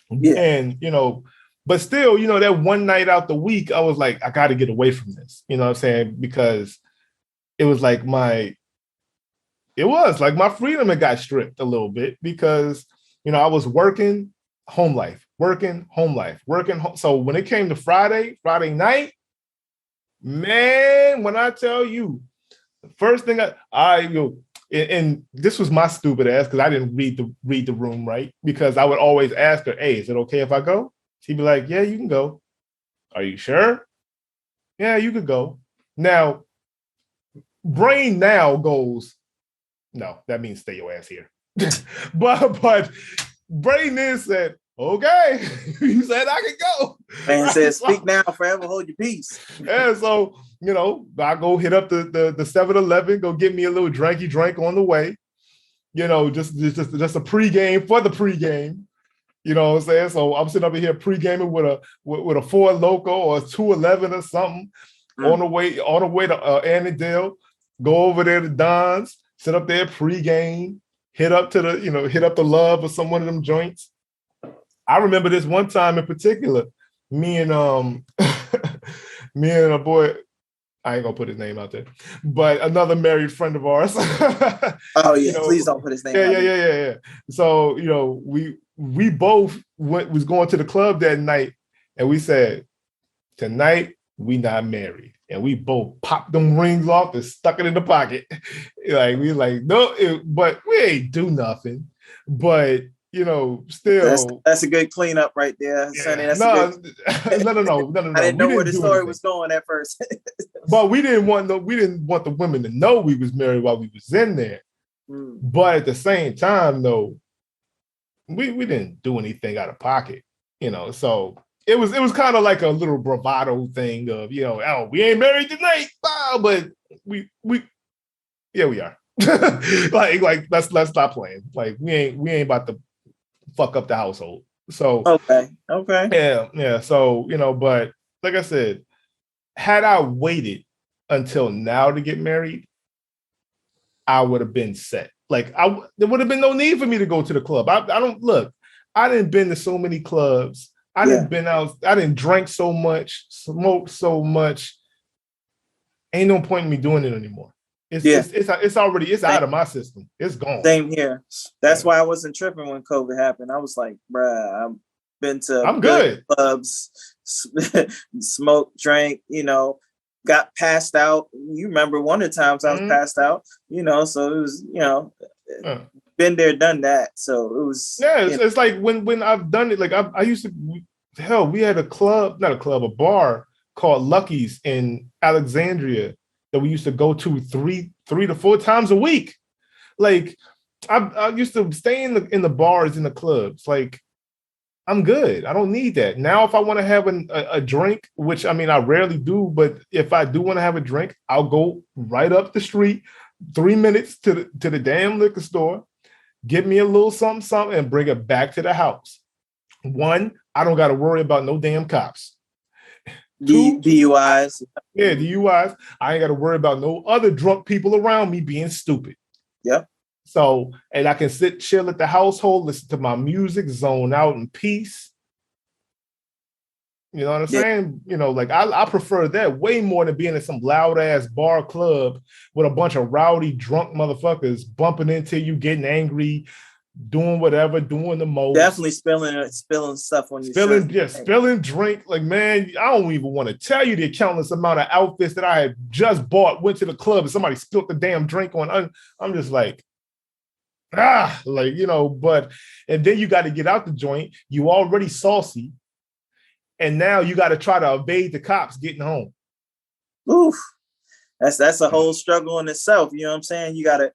Yeah. And, but still, that one night out the week, I was like, I got to get away from this. You know what I'm saying? Because it was like my freedom had got stripped a little bit because, I was working, home life, working, home life, working. So when it came to Friday night, man, when I tell you, the first thing and this was my stupid ass because I didn't read the room right, because I would always ask her, hey, is it okay if I go? She'd be like, yeah, you can go. Are you sure? Yeah, you could go. Now, brain now goes, no, that means stay your ass here. but brain then said, okay, you said I could go. Man says, speak now, forever hold your peace. Yeah, so, I go hit up the 7-Eleven, go get me a little drinky drink on the way. Just a pregame for the pregame. You know what I'm saying? So I'm sitting up here pre-gaming with a 4 Loco or a 211 or something on the way to Annandale. Go over there to Don's, sit up there pre-game, hit up the Love or some one of them joints. I remember this one time in particular, me and a boy, I ain't gonna put his name out there, but another married friend of ours. Oh yeah, please don't put his name out there. Yeah. So, we both was going to the club that night, and we said, tonight we not married. And we both popped them rings off and stuck it in the pocket. No, but we ain't do nothing. But, still. That's a good cleanup right there, yeah, Sonny. That's no. I didn't know where the story was going at first. But we didn't want the women to know we was married while we was in there. But at the same time, though, we didn't do anything out of pocket, so it was kind of like a little bravado thing of, oh, we ain't married tonight, but we are. like let's stop playing. Like we ain't about to fuck up the household. So okay. Yeah. So, but like I said, had I waited until now to get married, I would have been set. Like there would have been no need for me to go to the club. I didn't been to so many clubs. I didn't been out. I didn't drink so much, smoke so much. Ain't no point in me doing it anymore. It's already out of my system. It's gone. Same here. That's why I wasn't tripping when COVID happened. I was like, bruh, I've been to I'm good clubs, smoked, drank, got passed out. You remember one of the times I was passed out, so it was, been there, done that. So it was. Yeah, it's like when I've done it, like I used to, we had a bar called Lucky's in Alexandria that we used to go to 3 to 4 times a week. Like I used to stay in the bars, in the clubs. Like, I'm good. I don't need that. Now, if I want to have a drink, which I rarely do, but if I do want to have a drink, I'll go right up the street, 3 minutes to the damn liquor store, get me a little something, and bring it back to the house. 1, I don't got to worry about no damn cops. 2, DUIs. Yeah, DUIs. I ain't got to worry about no other drunk people around me being stupid. Yep. So, and I can chill at the household, listen to my music, zone out in peace. You know what I'm saying? Like I prefer that way more than being in some loud ass bar club with a bunch of rowdy drunk motherfuckers bumping into you, getting angry, doing whatever, doing the most. Definitely spilling stuff on you. Spilling drink. Like, man, I don't even want to tell you the countless amount of outfits that I had just bought, went to the club, and somebody spilled the damn drink on. I'm just like, but, and then you got to get out the joint. You already saucy. And now you got to try to evade the cops getting home. Oof. That's a whole struggle in itself. You know what I'm saying? You gotta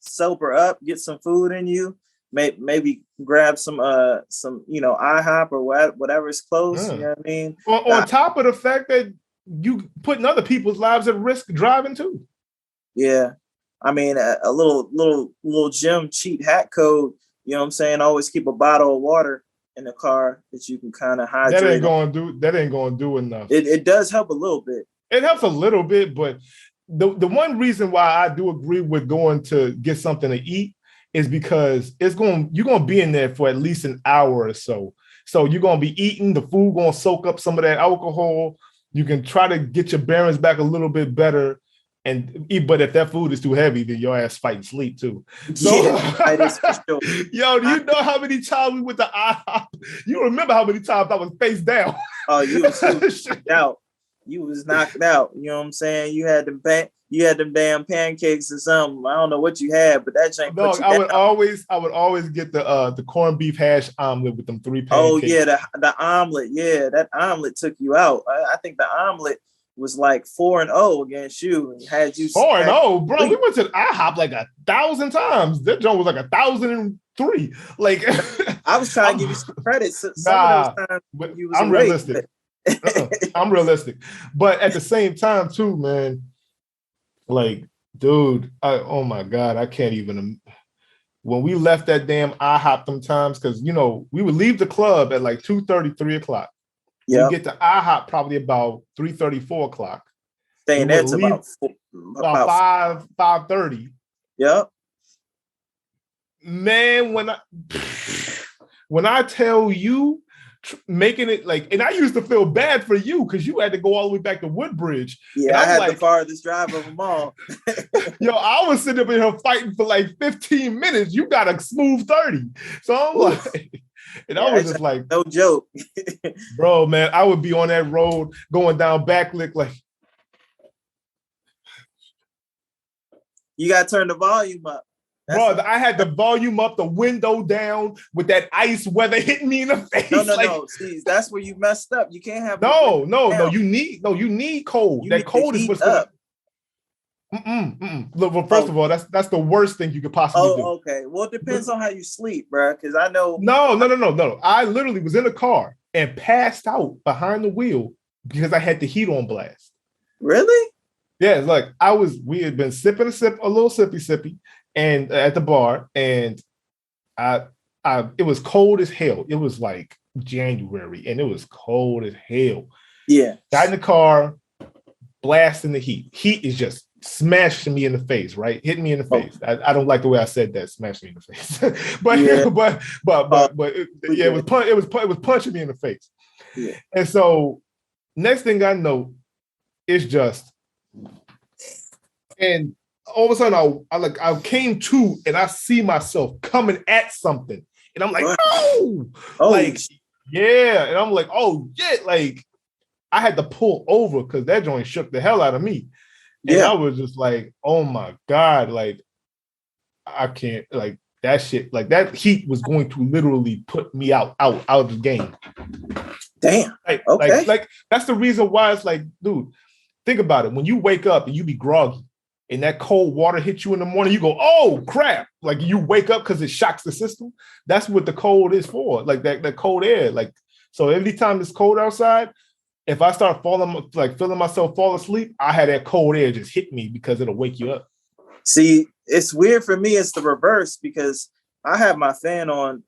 sober up, get some food in you, maybe grab some IHOP or whatever is close. You know what I mean? On top of the fact that you putting other people's lives at risk driving too. Yeah. A little gym cheat hack code, you know what I'm saying? Always keep a bottle of water in the car that you can kind of hydrate. That ain't gonna do enough. It does help a little bit. It helps a little bit, but the one reason why I do agree with going to get something to eat is because you're gonna be in there for at least an hour or so. So you're gonna be eating, the food gonna soak up some of that alcohol. You can try to get your bearings back a little bit better. But if that food is too heavy, then your ass fighting sleep too. So, that is for sure. Yo, do you know how many times we went to IHOP? You remember how many times I was face down? Oh, you was knocked out. You was knocked out. You know what I'm saying? You had them damn pancakes or something. I don't know what you had, but that jank. No, I would always get the corned beef hash omelet with them 3 pancakes. Oh yeah, the omelet. Yeah, that omelet took you out. I think the omelet was like 4-0 against you, and had you 4-0, bro. We went to IHOP like 1,000 times. That joint was like 1,003. Like I was trying to give you some credit. Some of those times you was I'm realistic. I'm realistic, but at the same time, too, man. Like, dude, oh my God, I can't even. When we left that damn IHOP sometimes, because we would leave the club at like 2:30, 3 o'clock. Yeah. We get to IHOP probably about 3:30, 4 o'clock. Staying there to about 5:30. Yep. Man, when I tell you, making it like, and I used to feel bad for you because you had to go all the way back to Woodbridge. Yeah, I had the farthest drive of them all. Yo, I was sitting up in here fighting for like 15 minutes. You got a smooth 30. So I'm like, and I was just like, no joke. Bro, man, I would be on that road going down Backlick like. You got to turn the volume up. Bro, I had the volume up, the window down with that ice weather hitting me in the face. No. See, that's where you messed up. You can't have no. You need cold. That cold is what's up. Look, well, first of all, that's the worst thing you could possibly do. Oh, okay. Well, it depends on how you sleep, bro. Because I know. No. I literally was in a car and passed out behind the wheel because I had the heat on blast. Really? Yeah, like we had been sipping a little sippy. And at the bar, and it was cold as hell. It was like January, and it was cold as hell. Yeah. Got in the car, blasting the heat. Heat is just smashing me in the face, right? Hitting me in the face. I don't like the way I said that, smashed me in the face. but it was punching me in the face. Yeah. And so next thing I know, it's just and all of a sudden, I came to and I see myself coming at something, and I'm like, no, like, yeah, and I'm like, oh shit, like, I had to pull over because that joint shook the hell out of me, and I was just like, oh my God, like, I can't, like, that shit, like, that heat was going to literally put me out of the game. Damn. Like that's the reason why it's like, dude, think about it. When you wake up and you be groggy, and that cold water hits you in the morning, you go, oh crap. Like you wake up because it shocks the system. That's what the cold is for. Like that cold air. Like, so every time it's cold outside, if I start feeling myself fall asleep, I had that cold air just hit me because it'll wake you up. See, it's weird for me. It's the reverse because I have my fan on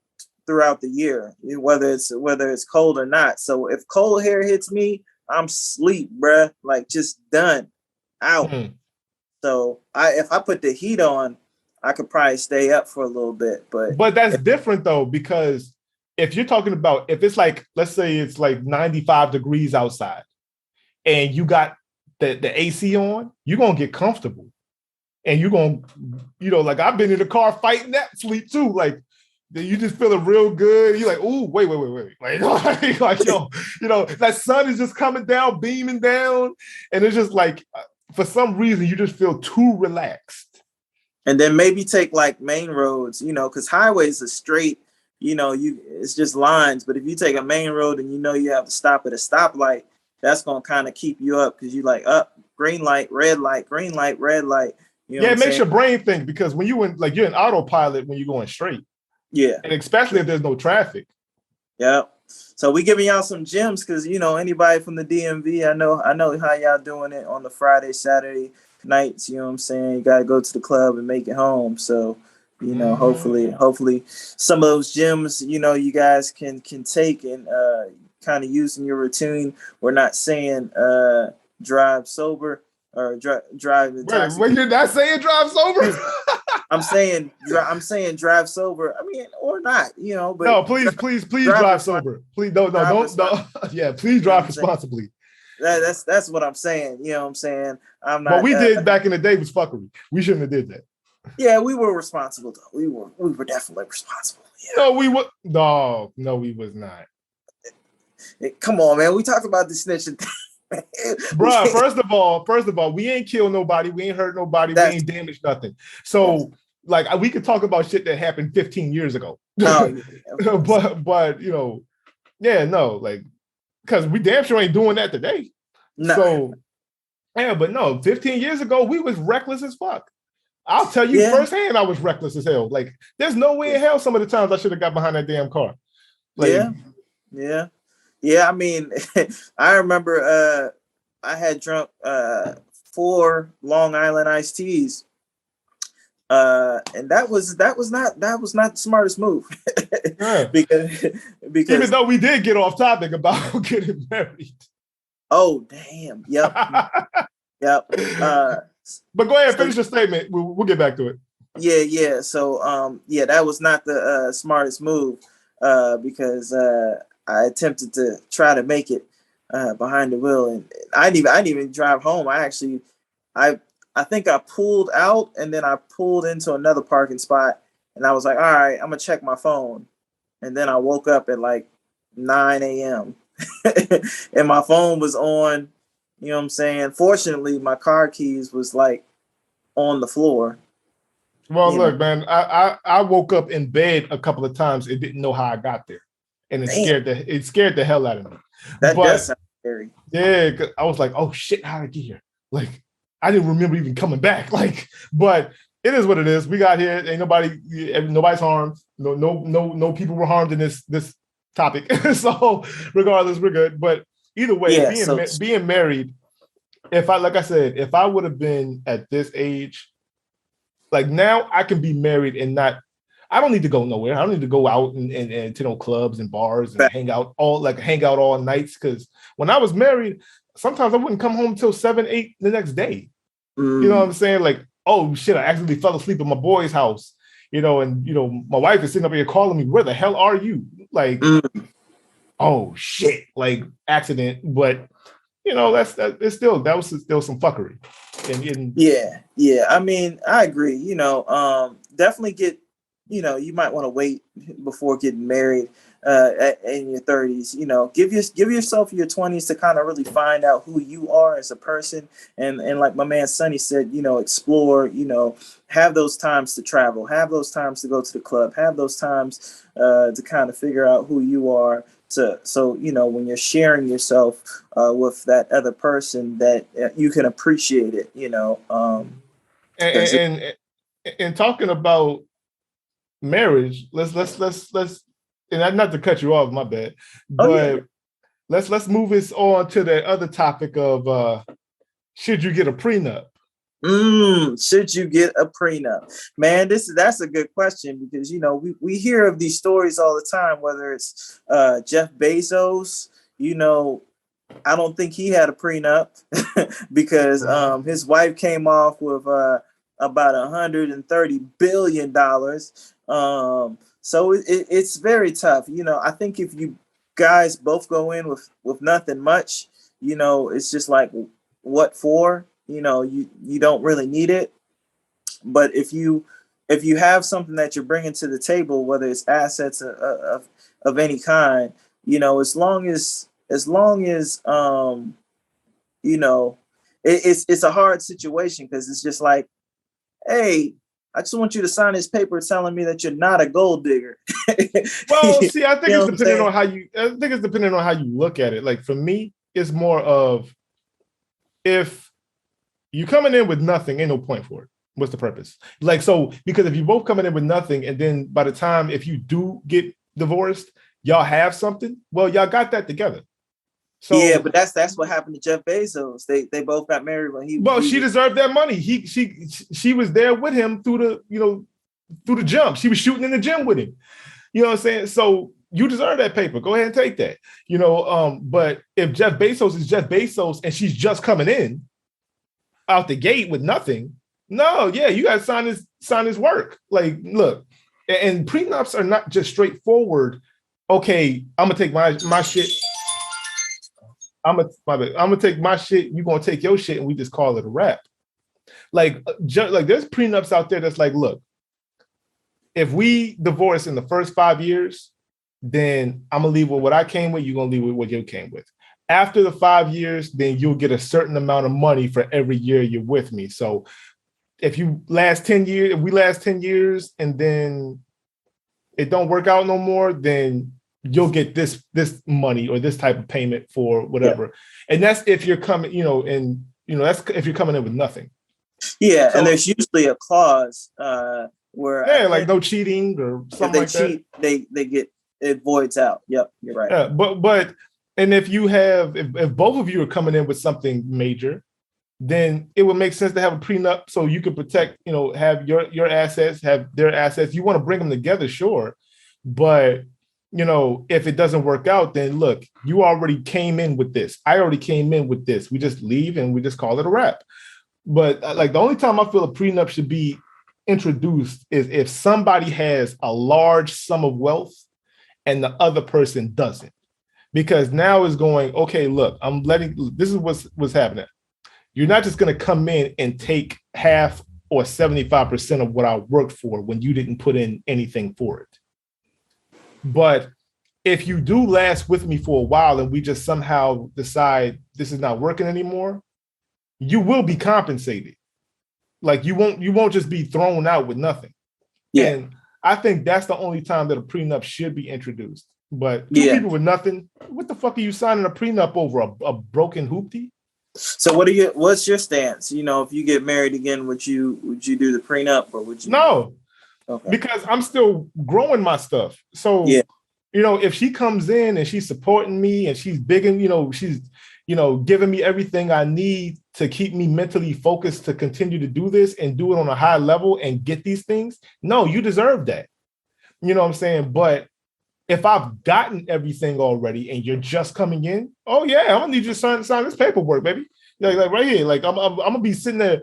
throughout the year, whether it's cold or not. So if cold air hits me, I'm sleep, bruh. Like just done, out. Mm-hmm. So if I put the heat on, I could probably stay up for a little bit. But that's different though, because if you're talking about, if it's like, let's say it's like 95 degrees outside and you got the AC on, you're going to get comfortable. And you're going to, like I've been in the car fighting that sleep too. Like you just feeling real good. You're like, ooh, wait. Like, that sun is just coming down, beaming down. And it's just like, for some reason, you just feel too relaxed. And then maybe take like main roads, because highways are straight, it's just lines. But if you take a main road and you have to stop at a stoplight, that's going to kind of keep you up because you like up, green light, red light, green light, red light. It makes your brain think because when you're in autopilot when you're going straight. Yeah. And especially if there's no traffic. Yeah. So we giving y'all some gems because anybody from the DMV, I know how y'all doing it on the Friday, Saturday nights. You know what I'm saying? You got to go to the club and make it home. So hopefully some of those gems you guys can take and kind of use in your routine. We're not saying drive sober or drive intoxicated. Wait, you're not saying drive sober? I'm saying drive sober. I mean, or not, you know. But no, please drive sober. Please, no, don't. Yeah, please drive responsibly. That's what I'm saying. You know what I'm saying? I'm not. What we did back in the day was fuckery. We shouldn't have did that. Yeah, we were responsible though. We were definitely responsible. Yeah. No, we were. No, we was not. Come on, man. We talked about the snitching thing. Bruh, first of all, we ain't killed nobody, we ain't hurt nobody, we ain't damaged nothing. So, like, we could talk about shit that happened 15 years ago. No, but you know, yeah, no, like, because we damn sure ain't doing that today. No. So, yeah, but no, 15 years ago, we was reckless as fuck. I'll tell you firsthand, I was reckless as hell. Like, there's no way in hell some of the times I should have got behind that damn car. Like, yeah. I mean, I remember I had drunk 4 Long Island iced teas, and that was not the smartest move. because even though we did get off topic about getting married. Oh damn! Yep. But go ahead, finish your statement. We'll get back to it. Yeah. So that was not the smartest move because I attempted to try to make it behind the wheel, and I didn't even drive home. I think I pulled out and then I pulled into another parking spot, and I was like, all right, I'm gonna check my phone, and then I woke up at like 9 a.m. and my phone was on. You know what I'm saying? Fortunately, my car keys was like on the floor. Well, look, man, I woke up in bed a couple of times and didn't know how I got there. And it scared the hell out of me. That does sound scary. Yeah, I was like, oh shit, how did I get here? Like, I didn't remember even coming back. Like, but it is what it is. We got here, ain't nobody's harmed. No people were harmed in this topic. So regardless, we're good. But either way, being married, if I would have been at this age, like now I can be married and not, I don't need to go nowhere. I don't need to go out and to no clubs and bars and hang out all nights. Because when I was married, sometimes I wouldn't come home until 7, 8 the next day. You know what I'm saying? Like, oh shit, I accidentally fell asleep at my boy's house. You know, and my wife is sitting up here calling me, where the hell are you? Like, oh shit, like accident. But that was still some fuckery. Yeah. I mean, I agree. Definitely get. You might want to wait before getting married in your 30s. Give yourself your 20s to kind of really find out who you are as a person, and like my man Sonny said, explore. Have those times to travel, have those times to go to the club, have those times to kind of figure out who you are. So when you're sharing yourself with that other person, that you can appreciate it. And talking about marriage, let's and not to cut you off, my bad, but let's move this on to the other topic of should you get a prenup? Should you get a prenup? Man, that's a good question, because we hear of these stories all the time, whether it's Jeff Bezos. I don't think he had a prenup because his wife came off with about $130 billion. So it's very tough. I think if you guys both go in with nothing much, it's just like, what for? You don't really need it. But if you have something that you're bringing to the table, whether it's assets of any kind, as long as it's a hard situation, because it's just like, hey, I just want you to sign this paper telling me that you're not a gold digger. Well, see, I think it's depending on how you look at it. Like, for me, it's more of, if you coming in with nothing, ain't no point for it. What's the purpose? Like, so, because if you're both coming in with nothing, and then by the time, if you do get divorced, y'all have something, well, y'all got that together. So, yeah, but that's what happened to Jeff Bezos. They both got married when he. Well, she deserved that money. She was there with him through the jump. She was shooting in the gym with him. You know what I'm saying? So you deserve that paper. Go ahead and take that. But if Jeff Bezos is Jeff Bezos and she's just coming in out the gate with nothing, No, yeah, you got to sign this work. Like, look, and prenups are not just straightforward. Okay, I'm gonna take my shit. I'm gonna take my shit. You gonna take your shit, and we just call it a wrap. Like, like there's prenups out there that's like, look, if we divorce in the first 5 years, then I'm gonna leave with what I came with. You're gonna leave with what you came with. After the 5 years, then you'll get a certain amount of money for every year you're with me. So if you last 10 years, if we last 10 years and then it don't work out no more, then you'll get this money or this type of payment for whatever. Yeah. And that's if you're coming, that's if you're coming in with nothing. Yeah, so, and there's usually a clause where like no cheating or something like that. If they cheat, they get it voids out. Yep, you're right. Yeah, but and if you have if both of you are coming in with something major, then it would make sense to have a prenup so you can protect, have your assets, have their assets. You want to bring them together, sure. But, if it doesn't work out, then look, you already came in with this. I already came in with this. We just leave and we just call it a wrap. But like the only time I feel a prenup should be introduced is if somebody has a large sum of wealth and the other person doesn't. Because now it's going, okay, look, this is what's happening. You're not just going to come in and take half or 75% of what I worked for when you didn't put in anything for it. But if you do last with me for a while and we just somehow decide this is not working anymore, you will be compensated. Like you won't just be thrown out with nothing. Yeah. And I think that's the only time that a prenup should be introduced. But two people with nothing, what the fuck are you signing a prenup over? A broken hoopty? So what's your stance? If you get married again, would you do the prenup or would you? No, okay. Because I'm still growing my stuff. So, if she comes in and she's supporting me and she's big and, she's, giving me everything I need to keep me mentally focused to continue to do this and do it on a high level and get these things. No, you deserve that. You know what I'm saying? But if I've gotten everything already and you're just coming in, oh yeah, I'm gonna need you to sign this paperwork, baby. Like right here, like I'm gonna be sitting there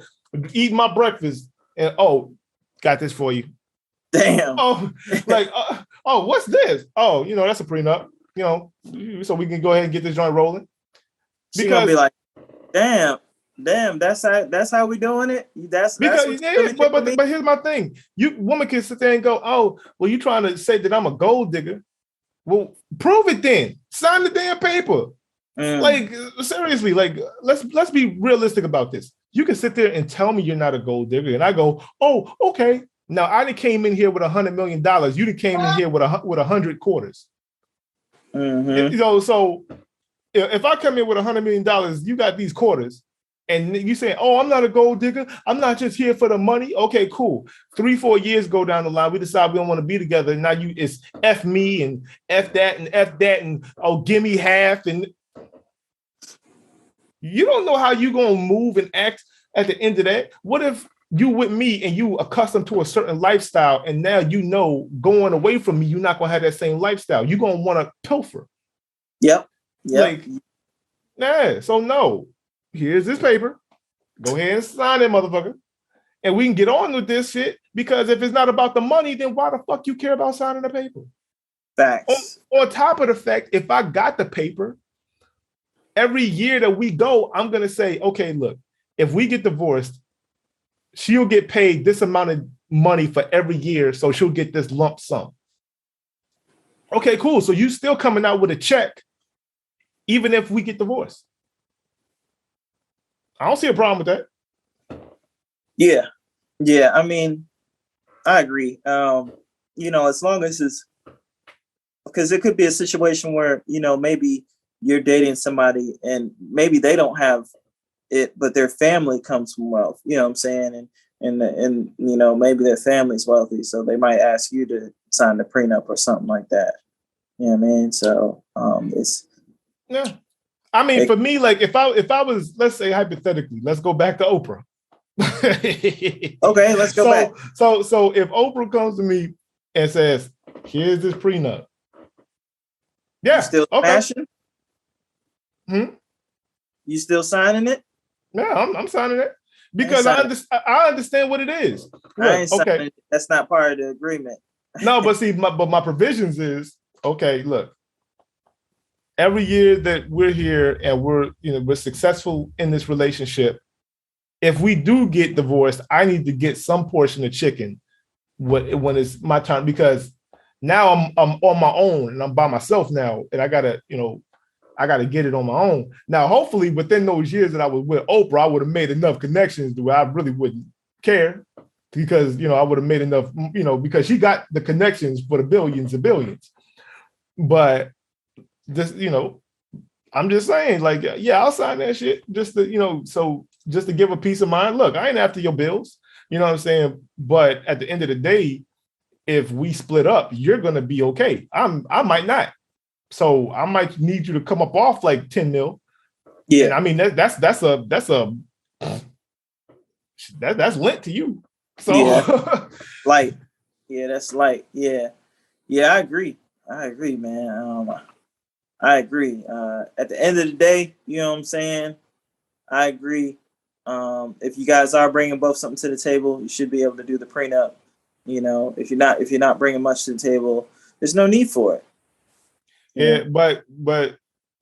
eating my breakfast, and got this for you. Damn. What's this? Oh, that's a prenup. So we can go ahead and get this joint rolling. She's gonna be like, damn, that's how we doing it. But here's my thing. Woman can sit there and go, oh, well, you trying to say that I'm a gold digger? Well, prove it then. Sign the damn paper. Like seriously, like let's be realistic about this. You can sit there and tell me you're not a gold digger, and I go, oh, okay. Now I done came in here with $100 million. You done came in here with 100 quarters. Mm-hmm. So if I come in with $100 million, you got these quarters, and you say, oh, I'm not a gold digger. I'm not just here for the money. Okay, cool. 3-4 years go down the line. We decide we don't want to be together. Now it's F me and F that and give me half. And you don't know how you going to move and act at the end of that. What if you with me and you accustomed to a certain lifestyle and now going away from me, you're not going to have that same lifestyle. You're going to want to pilfer. Yep. So no. Here's this paper. Go ahead and sign it, motherfucker. And we can get on with this shit, because if it's not about the money, then why the fuck you care about signing the paper? Facts. On top of the fact, if I got the paper, every year that we go, I'm going to say, okay, look, if we get divorced, she'll get paid this amount of money for every year, so she'll get this lump sum. Okay, cool. So you still coming out with a check, even if we get divorced. I don't see a problem with that. Yeah. I mean, I agree. As long as it's, because it could be a situation where, maybe you're dating somebody and maybe they don't have it, but their family comes from wealth. You know what I'm saying? And maybe their family's wealthy, so they might ask you to sign the prenup or something like that. You know what I mean? So it's for me, like if I was, let's say hypothetically, let's go back to Oprah. Okay, let's go back. So if Oprah comes to me and says, "Here's this prenup," yeah, you still smashing? You still signing it? Yeah, I'm signing it, because I understand what it is. Look, okay, that's not part of the agreement. No, but see, my provisions is okay. Look, every year that we're here and we're successful in this relationship, if we do get divorced, I need to get some portion of chicken when it's my time, because now I'm on my own and I'm by myself now, and I gotta get it on my own. Now, hopefully, within those years that I was with Oprah, I would have made enough connections to where I really wouldn't care, because I would have made enough, because she got the connections for the billions and billions. But just, I'm just saying, like, yeah, I'll sign that shit just to, so just to give a peace of mind. Look, I ain't after your bills, you know what I'm saying? But at the end of the day, if we split up, you're gonna be okay. I might not. So I might need you to come up off like 10 mil. Yeah. And I mean, that's lent to you. So yeah. That's light. Yeah. Yeah, I agree, man. I agree. At the end of the day, you know what I'm saying? I agree. If you guys are bringing both something to the table, you should be able to do the prenup. If you're not bringing much to the table, there's no need for it. Yeah, but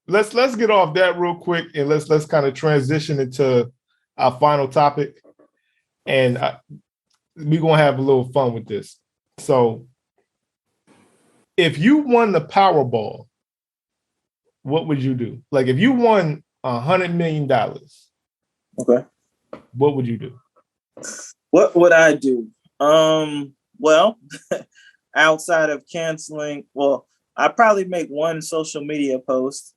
let's get off that real quick, and let's kind of transition into our final topic, and we're gonna have a little fun with this. So, if you won the Powerball, what would you do? Like, if you won $100 million, okay, what would you do? What would I do? Well, outside of canceling, I'd probably make one social media post.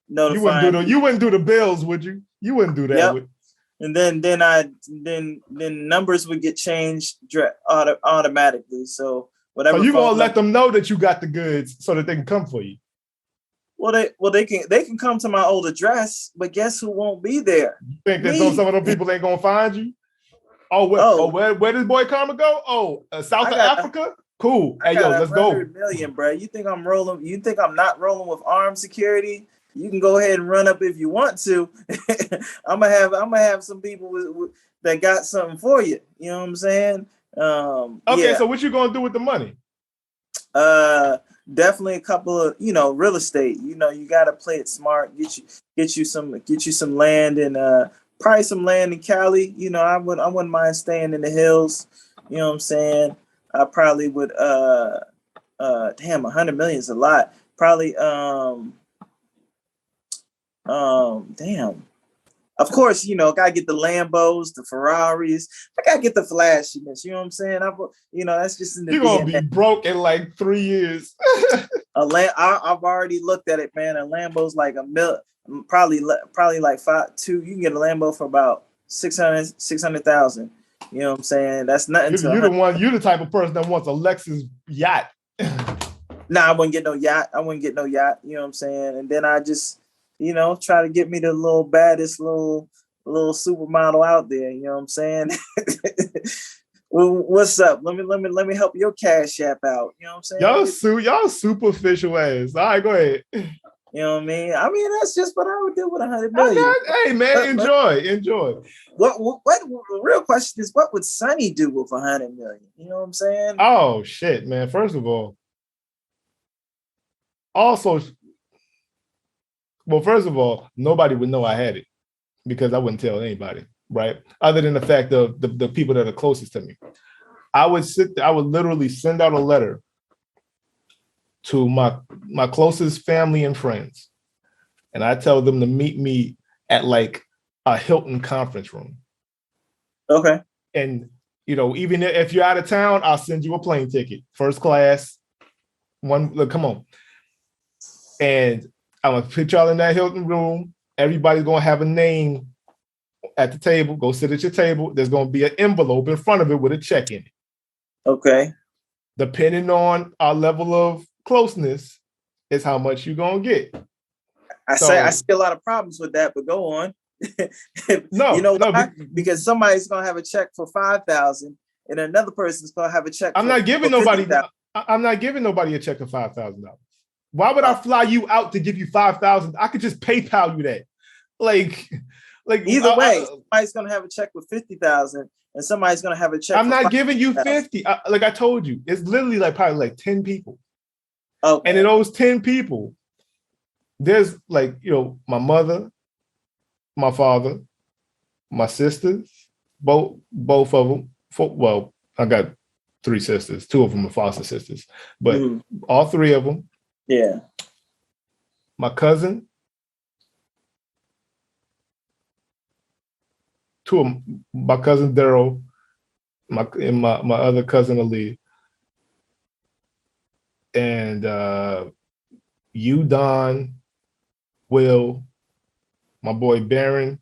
You wouldn't do the bills, would you? You wouldn't do that. Yep. And then numbers would get changed automatically. So whatever. So you gonna let them know that you got the goods so that they can come for you? Well, they can come to my old address, but guess who won't be there? You think that some of those people ain't gonna find you? Where did Boy Karma go? South of Africa? Cool. Hey, yo, let's go. $100 million, bro. You think I'm rolling? You think I'm not rolling with armed security? You can go ahead and run up if you want to. I'm gonna have some people that got something for you. You know what I'm saying? Okay, so what you gonna do with the money? Definitely a couple of real estate. You gotta play it smart. Get you some land and probably some land in Cali. I wouldn't mind staying in the hills. You know what I'm saying? I probably would damn, 100 million is a lot. Probably damn. Of course, gotta get the Lambos, the Ferraris. I gotta get the flashiness. You know what I'm saying? That's just in the You're gonna be broke in like 3 years. I've already looked at it, man. A Lambo's like $1 million, probably like 2. You can get a Lambo for about 600,000. You know what I'm saying? That's nothing. You're the type of person that wants a Lexus yacht. Nah, I wouldn't get no yacht. You know what I'm saying? And then I just, try to get me the little baddest little supermodel out there. You know what I'm saying? Well, what's up? Let me help your Cash App out. You know what I'm saying? Y'all superficial ass. All right, go ahead. You know what I mean? That's just what I would do with 100 million. Hey man, enjoy. What the real question is, what would Sonny do with 100 million? You know what I'm saying? Oh shit, man. First of all, nobody would know I had it because I wouldn't tell anybody, right? Other than the fact of the people that are closest to me. I would literally send out a letter to my closest family and friends, and I tell them to meet me at like a Hilton conference room. Okay. And even if you're out of town, I'll send you a plane ticket, first class. Come on. And I'm gonna put y'all in that Hilton room. Everybody's gonna have a name at the table. Go sit at your table. There's gonna be an envelope in front of it with a check in it. Okay. Depending on our level of closeness is how much you're gonna get. I see a lot of problems with that, but go on. Because somebody's gonna have a check for 5,000 and another person's gonna have a check. I'm not giving nobody a check of $5,000. Why would I fly you out to give you $5,000? I could just PayPal you that. Like Like either way, somebody's gonna have a check with 50,000, and somebody's gonna have a check. I'm not giving you 50. Like I told you, it's literally like probably like 10 people. Okay. And in those 10 people, there's like, you know, my mother, my father, my sisters, both of them. Well, I got 3 sisters. 2 of them are foster sisters, but all 3 of them. Yeah. My cousin, 2 of them, my cousin Daryl, my other cousin Ali, and you, Don, Will, my boy Baron.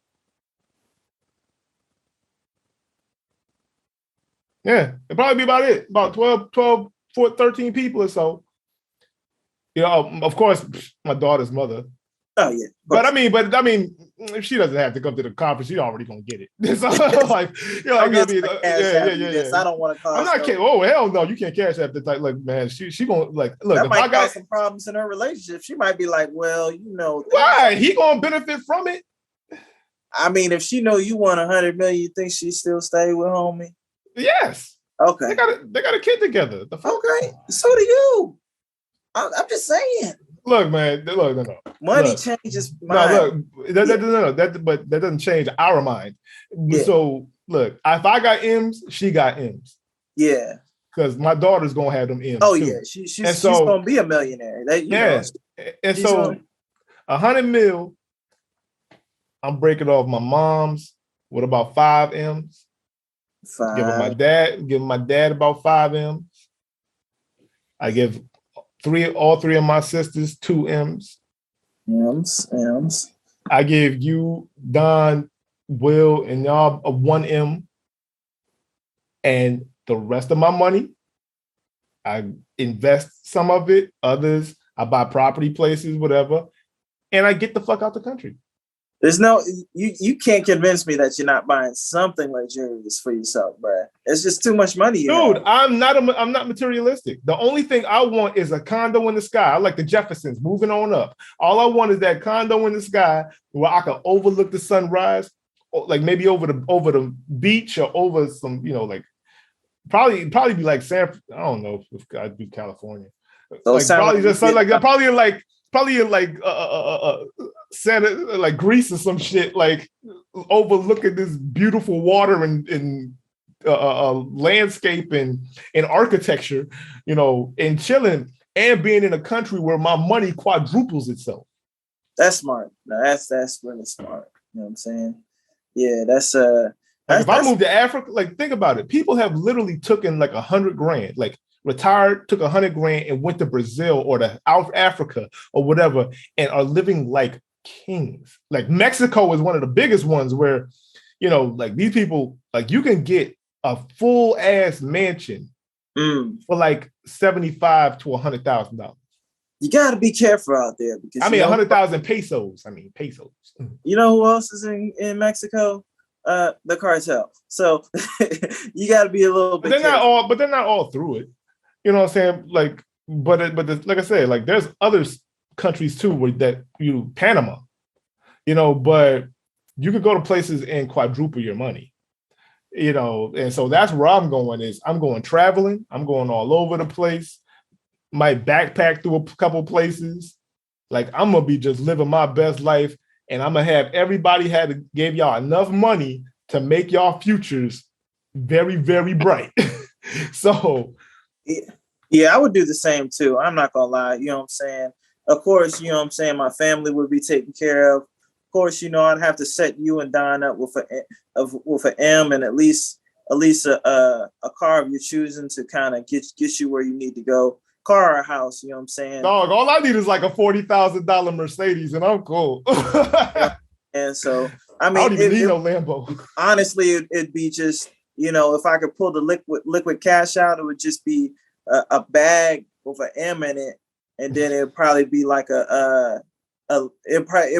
Yeah, it'd probably be about it. About 12, 13 people or so. You know, of course, my daughter's mother. Oh yeah. But I mean, if she doesn't have to come to the conference, she's already gonna get it. So, like, you know, yeah. I don't want to cause. I'm not kidding. Oh hell no, you can't cash app the type. Like, man, she gonna like look. That if might I got cause some problems in her relationship. She might be like, well, you know, why he gonna benefit from it? I mean, if she know you want 100 million, you think she still stay with homie? Yes. Okay. They got a kid together. The fuck? Okay. So do you. I'm just saying. Look, man. Look, no. Money changes mind. No, look. But that doesn't change our mind. Yeah. So look, if I got M's, she got M's. Yeah. Because my daughter's gonna have them M's. Oh too. yeah, she's gonna be a millionaire. Know, and so 100 mil, I'm breaking off my mom's with about 5 M's. 5. Giving my dad about 5 M's. I give all 3 of my sisters 2 M's. M's. I give you, Don, Will, and y'all a 1 M. And the rest of my money, I invest some of it, others, I buy property, places, whatever, and I get the fuck out the country. There's no, you can't convince me that you're not buying something luxurious for yourself, bro. It's just too much money. Dude, I'm not materialistic. The only thing I want is a condo in the sky. I like the Jeffersons, moving on up. All I want is that condo in the sky where I can overlook the sunrise, like maybe over the beach or over some, you know, like probably be like I don't know if I do California. Like probably just like probably like Santa, like Greece or some shit, like overlooking this beautiful water and landscape and architecture, you know, and chilling and being in a country where my money quadruples itself. That's smart. No, that's really smart. You know what I'm saying? Yeah, that's if I move to Africa, like think about it. People have literally taken like $100,000, like retired, took $100,000 and went to Brazil or to Africa or whatever, and are living like kings. Like Mexico is one of the biggest ones where, you know, like these people, like you can get a full ass mansion for like $75,000 to $100,000. You got to be careful out there because 100,000 pesos. Pesos. You know who else is in Mexico? The cartel. So you got to be a little bit. But they're not all through it. You know what I'm saying? Like, like I said, like there's other countries too where Panama, you know, but you could go to places and quadruple your money, you know, and so that's where I'm going traveling. I'm going all over the place. Might backpack through a couple places. Like I'm gonna be just living my best life, and I'm gonna have everybody gave y'all enough money to make y'all futures very, very bright. So. Yeah, I would do the same too. I'm not gonna lie. You know what I'm saying? Of course, you know what I'm saying? My family would be taken care of. Of course, you know, I'd have to set you and Don up with an M and at least a car of your choosing to kind of get you where you need to go. Car or house, you know what I'm saying? Dog, all I need is like a $40,000 Mercedes and I'm cool. And so, I mean, I don't even need no Lambo. Honestly, it'd be just, you know, if I could pull the liquid cash out, it would just be a bag with an M in it, and then it'd probably be like it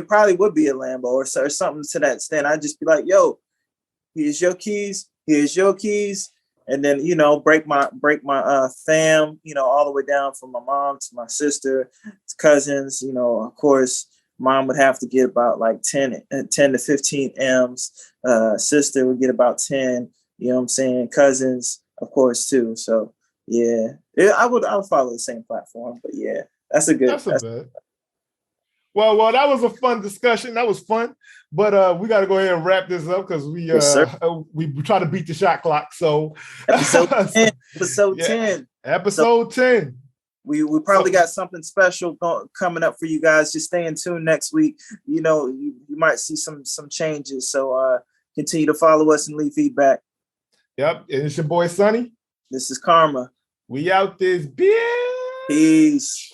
probably would be a Lambo or something to that extent. I'd just be like, yo, here's your keys, and then, you know, break my fam, you know, all the way down from my mom to my sister, to cousins, you know, of course, Mom would have to get about like 10 to 15 M's. Sister would get about 10. You know what I'm saying? Cousins, of course, too. So yeah, I would follow the same platform. But yeah, that's a bit. Well, that was a fun discussion. That was fun, but we got to go ahead and wrap this up because we try to beat the shot clock. So episode 10, episode 10, episode 10. We probably got something special coming up for you guys. Just stay in tune next week. You know, you might see some changes. So continue to follow us and leave feedback. Yep, and it's your boy Sonny. This is Karma. We out this bitch. Peace.